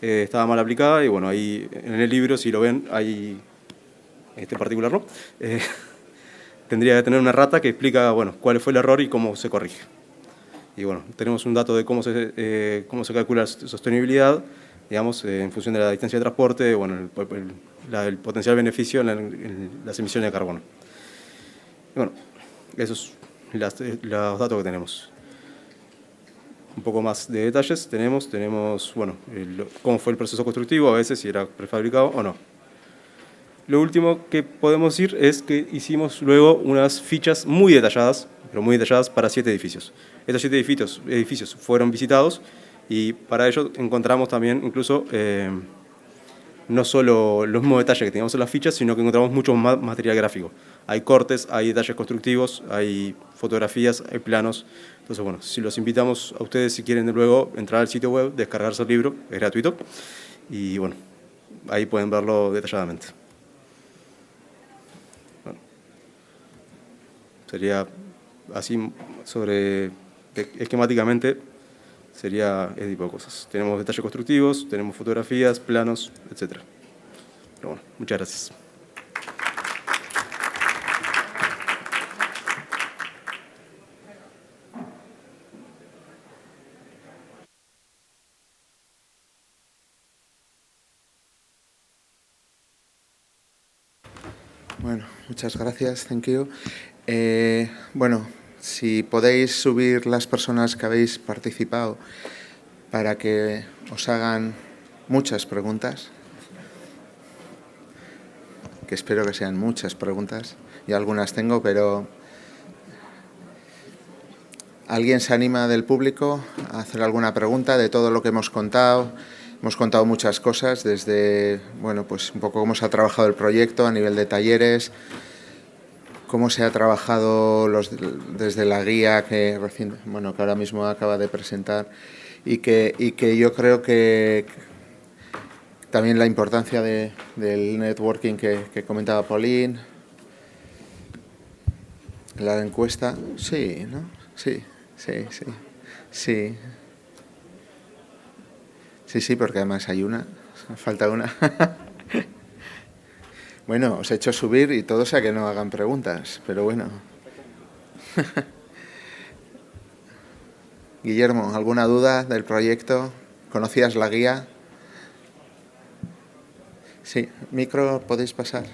estaba mal aplicada y bueno, ahí en el libro, si lo ven, hay este particular, ¿no? Tendría que tener una rata que explica, bueno, cuál fue el error y cómo se corrige. Y bueno, tenemos un dato de cómo se calcula la sostenibilidad, digamos, en función de la distancia de transporte, bueno, el potencial beneficio en las emisiones de carbono. Y bueno, esos son los datos que tenemos. un poco más de detalles tenemos bueno, cómo fue el proceso constructivo, a veces si era prefabricado o no. Lo último que podemos decir es que hicimos luego unas fichas muy detalladas, pero muy detalladas para 7 edificios. Estos 7 edificios fueron visitados y para ello encontramos también incluso no solo los mismos detalles que teníamos en las fichas, sino que encontramos mucho más material gráfico. Hay cortes, hay detalles constructivos, hay fotografías, hay planos. Entonces, bueno, si los invitamos a ustedes, si quieren luego entrar al sitio web, descargarse el libro, es gratuito, y bueno, ahí pueden verlo detalladamente. Bueno, sería así sobre, esquemáticamente, sería ese tipo de cosas. Tenemos detalles constructivos, tenemos fotografías, planos, etc. Pero bueno, muchas gracias. Bueno, muchas gracias, thank you. Bueno, si podéis subir las personas que habéis participado para que os hagan muchas preguntas, que espero que sean muchas preguntas. Yo algunas tengo, pero ¿alguien se anima del público a hacer alguna pregunta de todo lo que hemos contado? Hemos contado muchas cosas, desde, bueno, pues un poco cómo se ha trabajado el proyecto a nivel de talleres, cómo se ha trabajado desde la guía que ahora mismo acaba de presentar y que yo creo que también la importancia del networking que comentaba Pauline, la encuesta, sí, ¿no? Sí. Sí, porque además hay una, falta una. Bueno, os he hecho subir y todo sea que no hagan preguntas, pero bueno. Guillermo, ¿alguna duda del proyecto? ¿Conocías la guía? Sí, micro, ¿podéis pasar?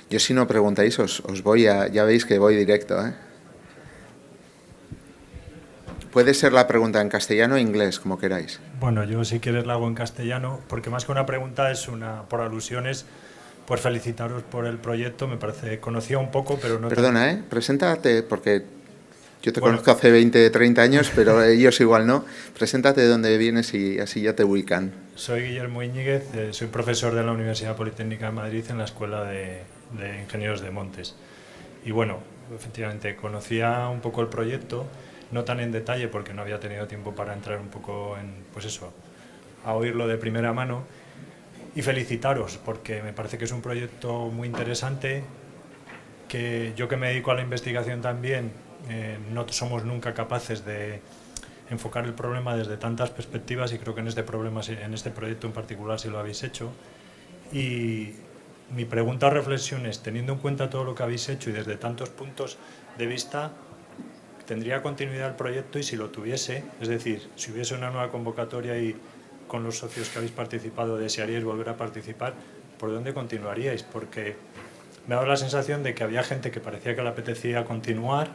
Yo si no preguntáis os voy ya veis que voy directo, ¿eh? Puede ser la pregunta en castellano o inglés, como queráis. Bueno, yo si quieres la hago en castellano, porque más que una pregunta es una por alusiones. Pues felicitaros por el proyecto, me parece, conocía un poco, pero no... Perdona, preséntate, porque yo te conozco hace 20, 30 años, pero ellos igual no. Preséntate de dónde vienes y así ya te ubican. Soy Guillermo Íñiguez, soy profesor de la Universidad Politécnica de Madrid en la Escuela de Ingenieros de Montes. Y bueno, efectivamente, conocía un poco el proyecto, no tan en detalle porque no había tenido tiempo para entrar un poco en, pues eso, a oírlo de primera mano. Y felicitaros, porque me parece que es un proyecto muy interesante, que yo que me dedico a la investigación también, no somos nunca capaces de enfocar el problema desde tantas perspectivas y creo que en este proyecto en particular sí lo habéis hecho. Y mi pregunta o reflexión es, teniendo en cuenta todo lo que habéis hecho y desde tantos puntos de vista, ¿tendría continuidad el proyecto? Y si lo tuviese, es decir, si hubiese una nueva convocatoria y con los socios que habéis participado desearíais volver a participar, ¿por dónde continuaríais? Porque me ha dado la sensación de que había gente que parecía que le apetecía continuar,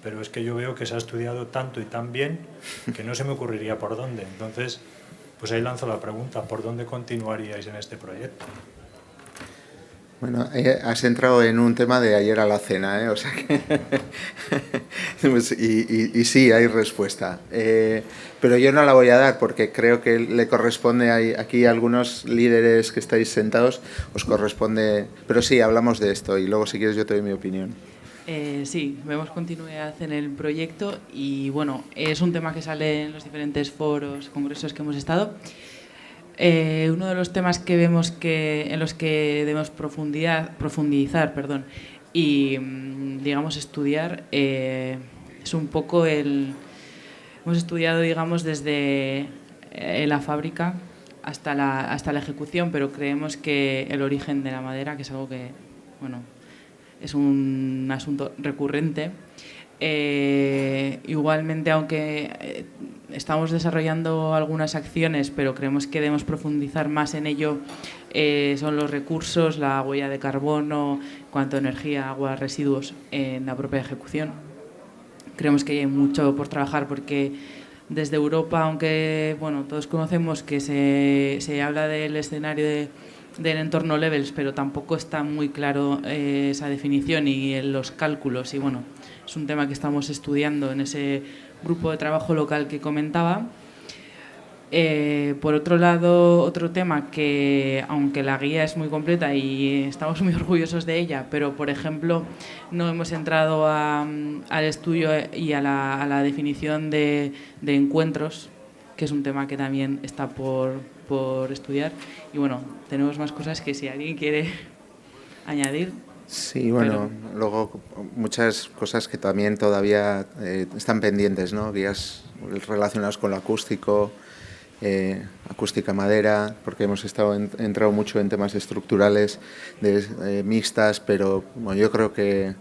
pero es que yo veo que se ha estudiado tanto y tan bien que no se me ocurriría por dónde. Entonces, pues ahí lanzo la pregunta, ¿por dónde continuaríais en este proyecto? Bueno, has entrado en un tema de ayer a la cena, ¿eh? O sea que y sí, hay respuesta. Pero yo no la voy a dar porque creo que le corresponde aquí a algunos líderes que estáis sentados, os corresponde... Pero sí, hablamos de esto y luego si quieres yo te doy mi opinión. Sí, vemos continuidad en el proyecto y bueno, es un tema que sale en los diferentes foros, congresos que hemos estado. Uno de los temas que vemos en los que debemos profundizar y digamos estudiar es un poco hemos estudiado digamos desde la fábrica hasta la ejecución, pero creemos que el origen de la madera, que es algo que bueno es un asunto recurrente. Igualmente, aunque estamos desarrollando algunas acciones, pero creemos que debemos profundizar más en ello, son los recursos, la huella de carbono, cuanto a energía, agua, residuos en la propia ejecución. creemos que hay mucho por trabajar porque desde Europa, aunque bueno, todos conocemos que se habla del escenario del entorno Levels, pero tampoco está muy claro esa definición y los cálculos. Y bueno, es un tema que estamos estudiando en ese grupo de trabajo local que comentaba. Por otro lado, otro tema que, aunque la guía es muy completa y estamos muy orgullosos de ella, pero por ejemplo no hemos entrado al estudio y a la definición de encuentros, que es un tema que también está por estudiar. Y bueno, tenemos más cosas que si alguien quiere añadir. Sí, bueno, luego muchas cosas que también todavía están pendientes, ¿no? Guías relacionadas con lo acústico, acústica madera, porque hemos entrado mucho en temas estructurales mixtas, pero bueno, yo creo que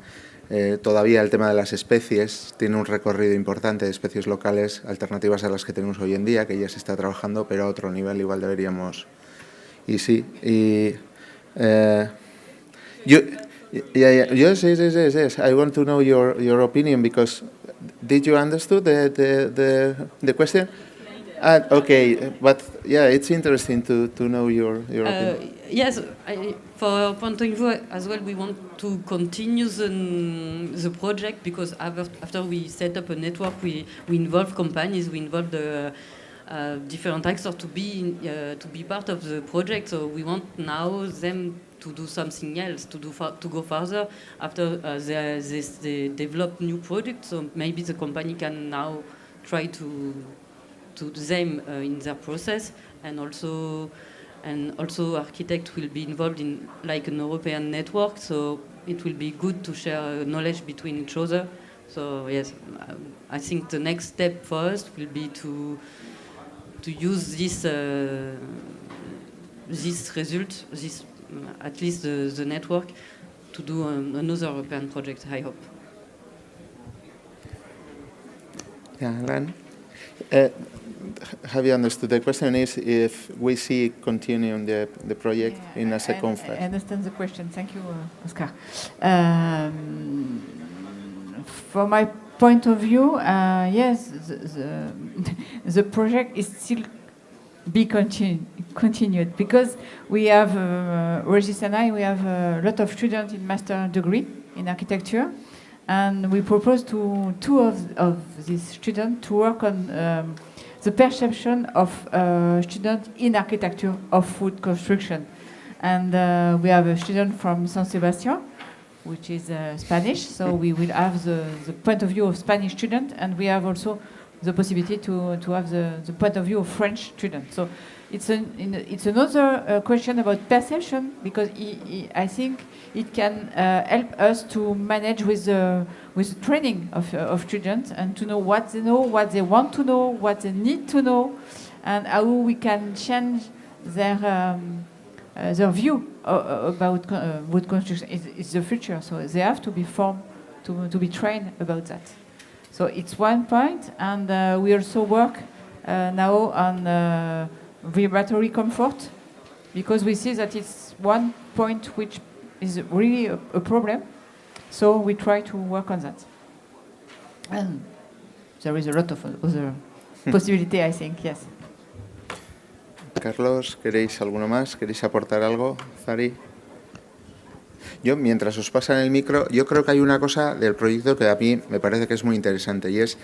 todavía el tema de las especies tiene un recorrido importante de especies locales, alternativas a las que tenemos hoy en día, que ya se está trabajando, pero a otro nivel igual deberíamos. Y sí, yes. I want to know your opinion because did you understand the question? Okay, but yeah, it's interesting to know your opinion. Yes, for point of view as well, we want to continue the project because after we set up a network, we involve companies, we involve the different actors to be part of the project. So we want now them to do something else, to go further after they develop new products. So maybe the company can now try to them in their process, and also architects will be involved in like an European network, so it will be good to share knowledge between each other. So yes, I think the next step for us will be to use this result, at least the network, to do another European project, I hope. Yeah, Alan? Have you understood? The question is if we see continuing the project in a second phase. I understand the question. Thank you, Oscar. From my point of view, yes, the project is still be continued because we have, Régis and I, we have a lot of students in master degree in architecture, and we propose to two of these students to work on the perception of students in architecture of wood construction. And we have a student from San Sebastián, which is Spanish, so we will have the point of view of Spanish student, and we have also the possibility to have the point of view of French student. So it's another question about perception, because I think it can help us to manage with the training of students and to know, what they want to know, what they need to know, and how we can change their view about wood construction. It's the future, so they have to be formed to be trained about that. So it's one point, and we also work now on vibratory comfort, because we see that it's one point which is really a problem. So we try to work on that. And there is a lot of other possibility, I think, yes. Carlos, ¿queréis alguno más? ¿Queréis aportar algo? Zari. Yo, mientras os pasan el micro, yo creo que hay una cosa del proyecto que a mí me parece que es muy interesante, y es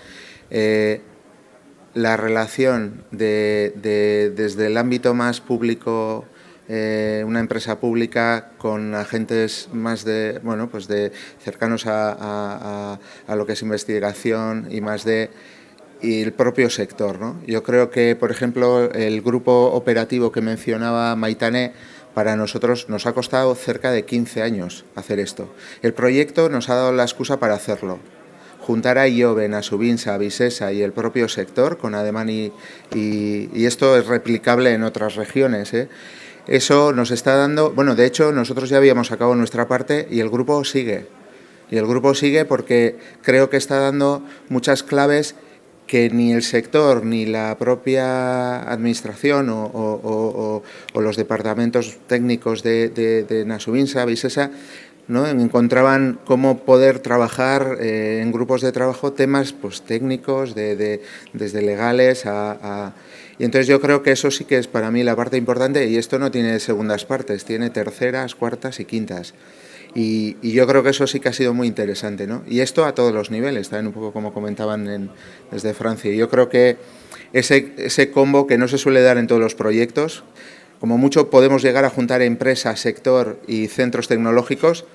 la relación desde el ámbito más público, una empresa pública, con agentes más de cercanos a lo que es investigación y más y el propio sector, ¿no? Yo creo que, por ejemplo, el grupo operativo que mencionaba Maitane, para nosotros nos ha costado cerca de 15 años hacer esto. El proyecto nos ha dado la excusa para hacerlo. Juntar a Ioven, a Subinsa, a Visesa y el propio sector con Ademán y esto es replicable en otras regiones, ¿eh? Eso nos está dando... Bueno, de hecho, nosotros ya habíamos sacado nuestra parte y el grupo sigue. Y el grupo sigue porque creo que está dando muchas claves que ni el sector ni la propia administración o los departamentos técnicos de Nasubinsa, Visesa, ¿no? Encontraban cómo poder trabajar en grupos de trabajo temas pues, técnicos, desde legales Y entonces yo creo que eso sí que es para mí la parte importante, y esto no tiene segundas partes, tiene terceras, cuartas y quintas. Y yo creo que eso sí que ha sido muy interesante, ¿no? Y esto a todos los niveles, también un poco como comentaban desde Francia. Y yo creo que ese combo que no se suele dar en todos los proyectos, como mucho podemos llegar a juntar empresas, sector y centros tecnológicos,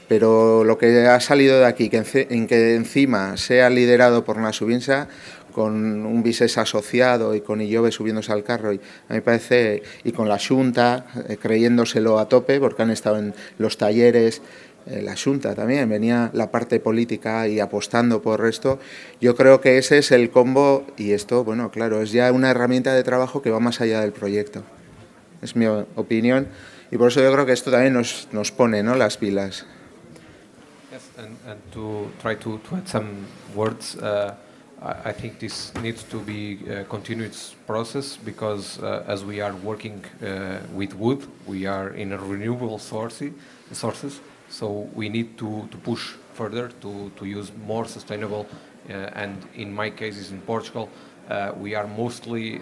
pero lo que ha salido de aquí, que encima sea liderado por Nasubinsa, con un BISES asociado y con ILLOBE subiéndose al carro, y a mí me parece, y con la Xunta creyéndoselo a tope, porque han estado en los talleres, la Xunta también, venía la parte política y apostando por esto. Yo creo que ese es el combo, y esto, bueno, claro, es ya una herramienta de trabajo que va más allá del proyecto. Es mi opinión, y por eso yo creo que esto también nos pone, ¿no?, las pilas. Yes, and to try to add some words, I think this needs to be a continuous process, because as we are working with wood, we are in a renewable sources, so we need to push further to use more sustainable, and in my cases in Portugal, we are mostly,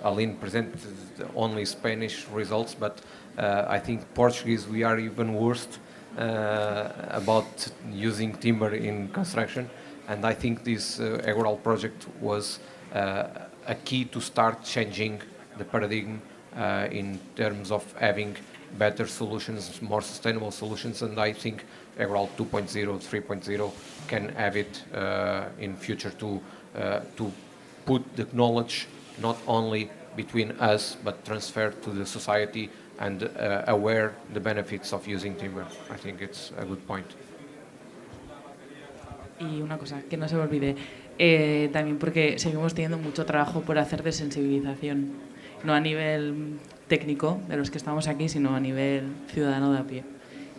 Aline presented only Spanish results, but I think Portuguese, we are even worse about using timber in construction. And I think this EGORAL project was a key to start changing the paradigm in terms of having better solutions, more sustainable solutions, and I think EGORAL 2.0, 3.0 can have it in future to put the knowledge not only between us, but transfer to the society and aware the benefits of using timber. I think it's a good point. Y una cosa, que no se me olvide, también porque seguimos teniendo mucho trabajo por hacer de sensibilización, no a nivel técnico de los que estamos aquí, sino a nivel ciudadano de a pie,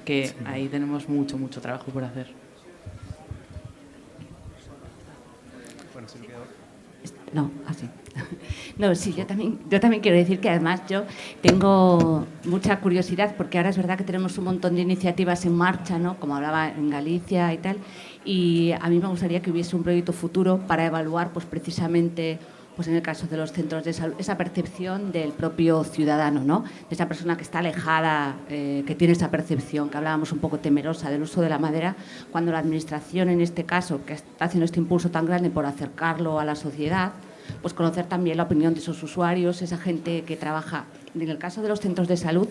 que sí, ahí tenemos mucho trabajo por hacer. No, así. No, sí, yo también quiero decir que además yo tengo mucha curiosidad, porque ahora es verdad que tenemos un montón de iniciativas en marcha, ¿no?, como hablaba en Galicia y tal, y a mí me gustaría que hubiese un proyecto futuro para evaluar pues precisamente, pues en el caso de los centros de salud, esa percepción del propio ciudadano, ¿no?, de esa persona que está alejada, que tiene esa percepción, que hablábamos un poco temerosa del uso de la madera, cuando la Administración, en este caso, que está haciendo este impulso tan grande por acercarlo a la sociedad, pues conocer también la opinión de esos usuarios, esa gente que trabaja. En el caso de los centros de salud,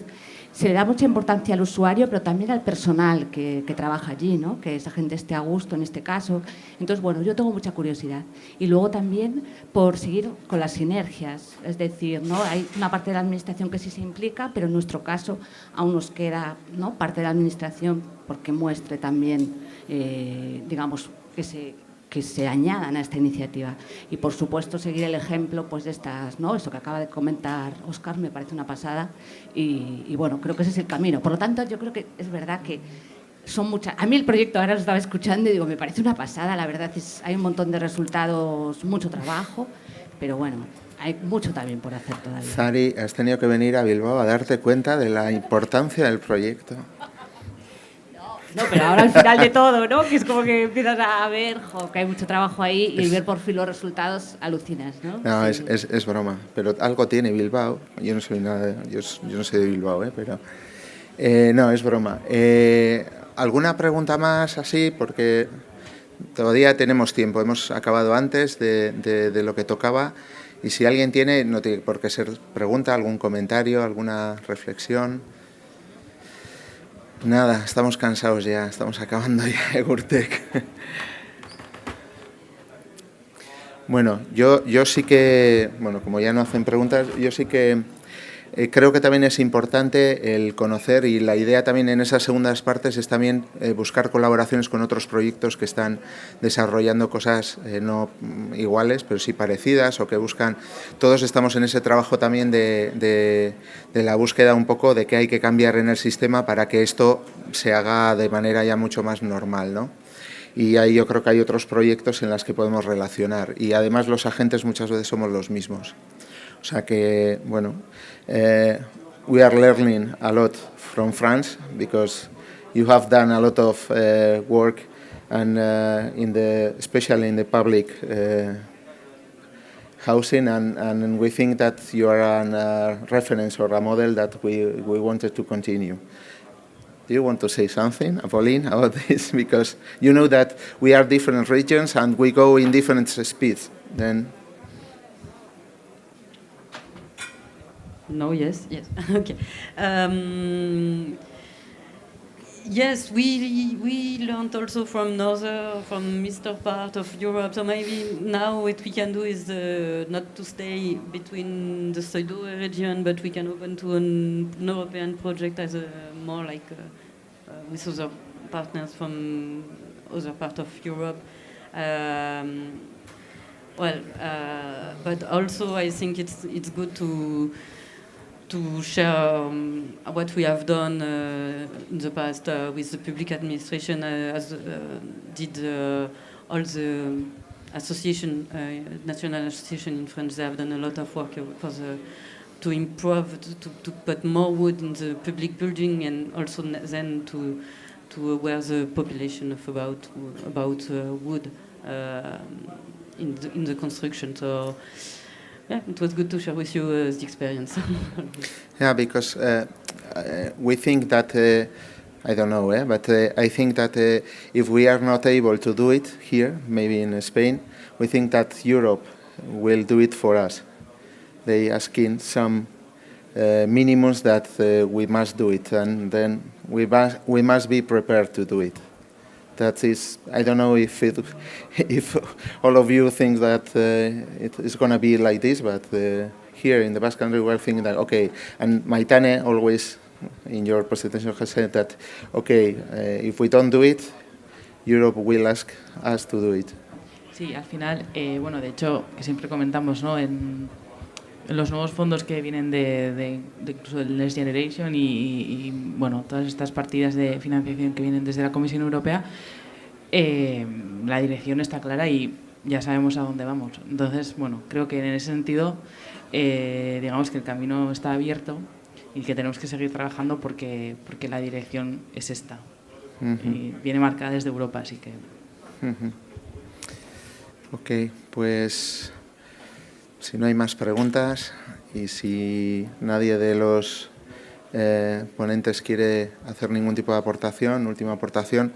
se le da mucha importancia al usuario, pero también al personal que trabaja allí, ¿no?, que esa gente esté a gusto en este caso. Entonces, bueno, yo tengo mucha curiosidad. Y luego también por seguir con las sinergias, es decir, ¿no?, hay una parte de la Administración que sí se implica, pero en nuestro caso aún nos queda, ¿no?, parte de la Administración porque muestre también, digamos, que se añadan a esta iniciativa. Y, por supuesto, seguir el ejemplo pues, de estas, ¿no?, eso que acaba de comentar Óscar, me parece una pasada. Y, bueno, creo que ese es el camino. Por lo tanto, yo creo que es verdad que son muchas... A mí el proyecto ahora lo estaba escuchando y digo, me parece una pasada. La verdad hay un montón de resultados, mucho trabajo, pero bueno, hay mucho también por hacer todavía. Zari, has tenido que venir a Bilbao a darte cuenta de la importancia del proyecto. No, pero ahora al final de todo, ¿no?, que es como que empiezas a ver que hay mucho trabajo ahí y ver por fin los resultados, alucinas, ¿no? No, sí. es broma, pero algo tiene Bilbao. Yo no soy nada, yo no soy de Bilbao, pero no, es broma. ¿Alguna pregunta más así? Porque todavía tenemos tiempo, hemos acabado antes de lo que tocaba, y si alguien tiene, no tiene por qué ser pregunta, algún comentario, alguna reflexión. Nada, estamos cansados ya, estamos acabando ya Egurtec. Bueno, yo sí que, bueno, como ya no hacen preguntas, yo sí que creo que también es importante el conocer, y la idea también en esas segundas partes es también buscar colaboraciones con otros proyectos que están desarrollando cosas no iguales, pero sí parecidas, o que buscan. Todos estamos en ese trabajo también de la búsqueda un poco de qué hay que cambiar en el sistema para que esto se haga de manera ya mucho más normal, ¿no? Y ahí yo creo que hay otros proyectos en los que podemos relacionar, y además los agentes muchas veces somos los mismos. O sea que, bueno, we are learning a lot from France, because you have done a lot of work, and especially in the public housing, and we think that you are a reference or a model that we wanted to continue. Do you want to say something, Pauline, about this? Because you know that we are different regions and we go in different speeds. Then. No, yes. Okay. Yes, we learned also from Mr. part of Europe. So maybe now what we can do is not to stay between the Sudoe region, but we can open to an European project as more like with other partners from other part of Europe. But also I think it's good to share what we have done in the past with the public administration, as did all the association, national association in France. They have done a lot of work to improve, to put more wood in the public building, and also then to aware the population about wood in the construction. So. Yeah, it was good to share with you the experience. Yeah, because we think that, I don't know, but I think that if we are not able to do it here, maybe in Spain, we think that Europe will do it for us. They asking some minimums that we must do it, and then we must be prepared to do it. That is, I don't know if all of you think that it is going to be like this, but here in the Basque Country we're thinking that, okay, and Maitane always in your presentation has said that, okay, if we don't do it, Europe will ask us to do it. Sí, al final, bueno, de hecho, que siempre comentamos, ¿no? En los nuevos fondos que vienen de incluso del Next Generation y bueno, todas estas partidas de financiación que vienen desde la Comisión Europea, la dirección está clara y ya sabemos a dónde vamos. Entonces, bueno, creo que en ese sentido, digamos que el camino está abierto y que tenemos que seguir trabajando porque la dirección es esta. Y viene marcada desde Europa, así que... Ok, pues... Si no hay más preguntas y si nadie de los ponentes quiere hacer ningún tipo de aportación, última aportación,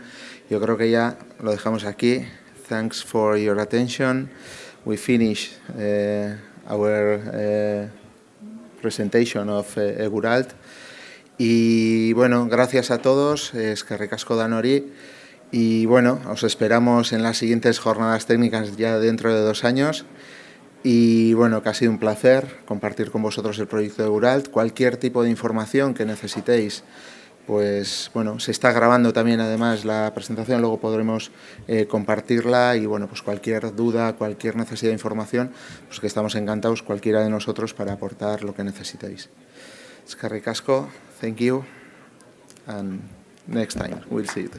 yo creo que ya lo dejamos aquí. Thanks for your attention. We finish our presentation of Eguralt. Y bueno, gracias a todos. Eskerrik asko danori. Y bueno, os esperamos en las siguientes jornadas técnicas ya dentro de 2 años. Y bueno, que ha sido un placer compartir con vosotros el proyecto de Eguralt. Cualquier tipo de información que necesitéis, pues bueno, se está grabando también además la presentación, luego podremos compartirla y bueno, pues cualquier duda, cualquier necesidad de información, pues que estamos encantados cualquiera de nosotros para aportar lo que necesitéis. Eskerrik asko, thank you, and next time we'll see you.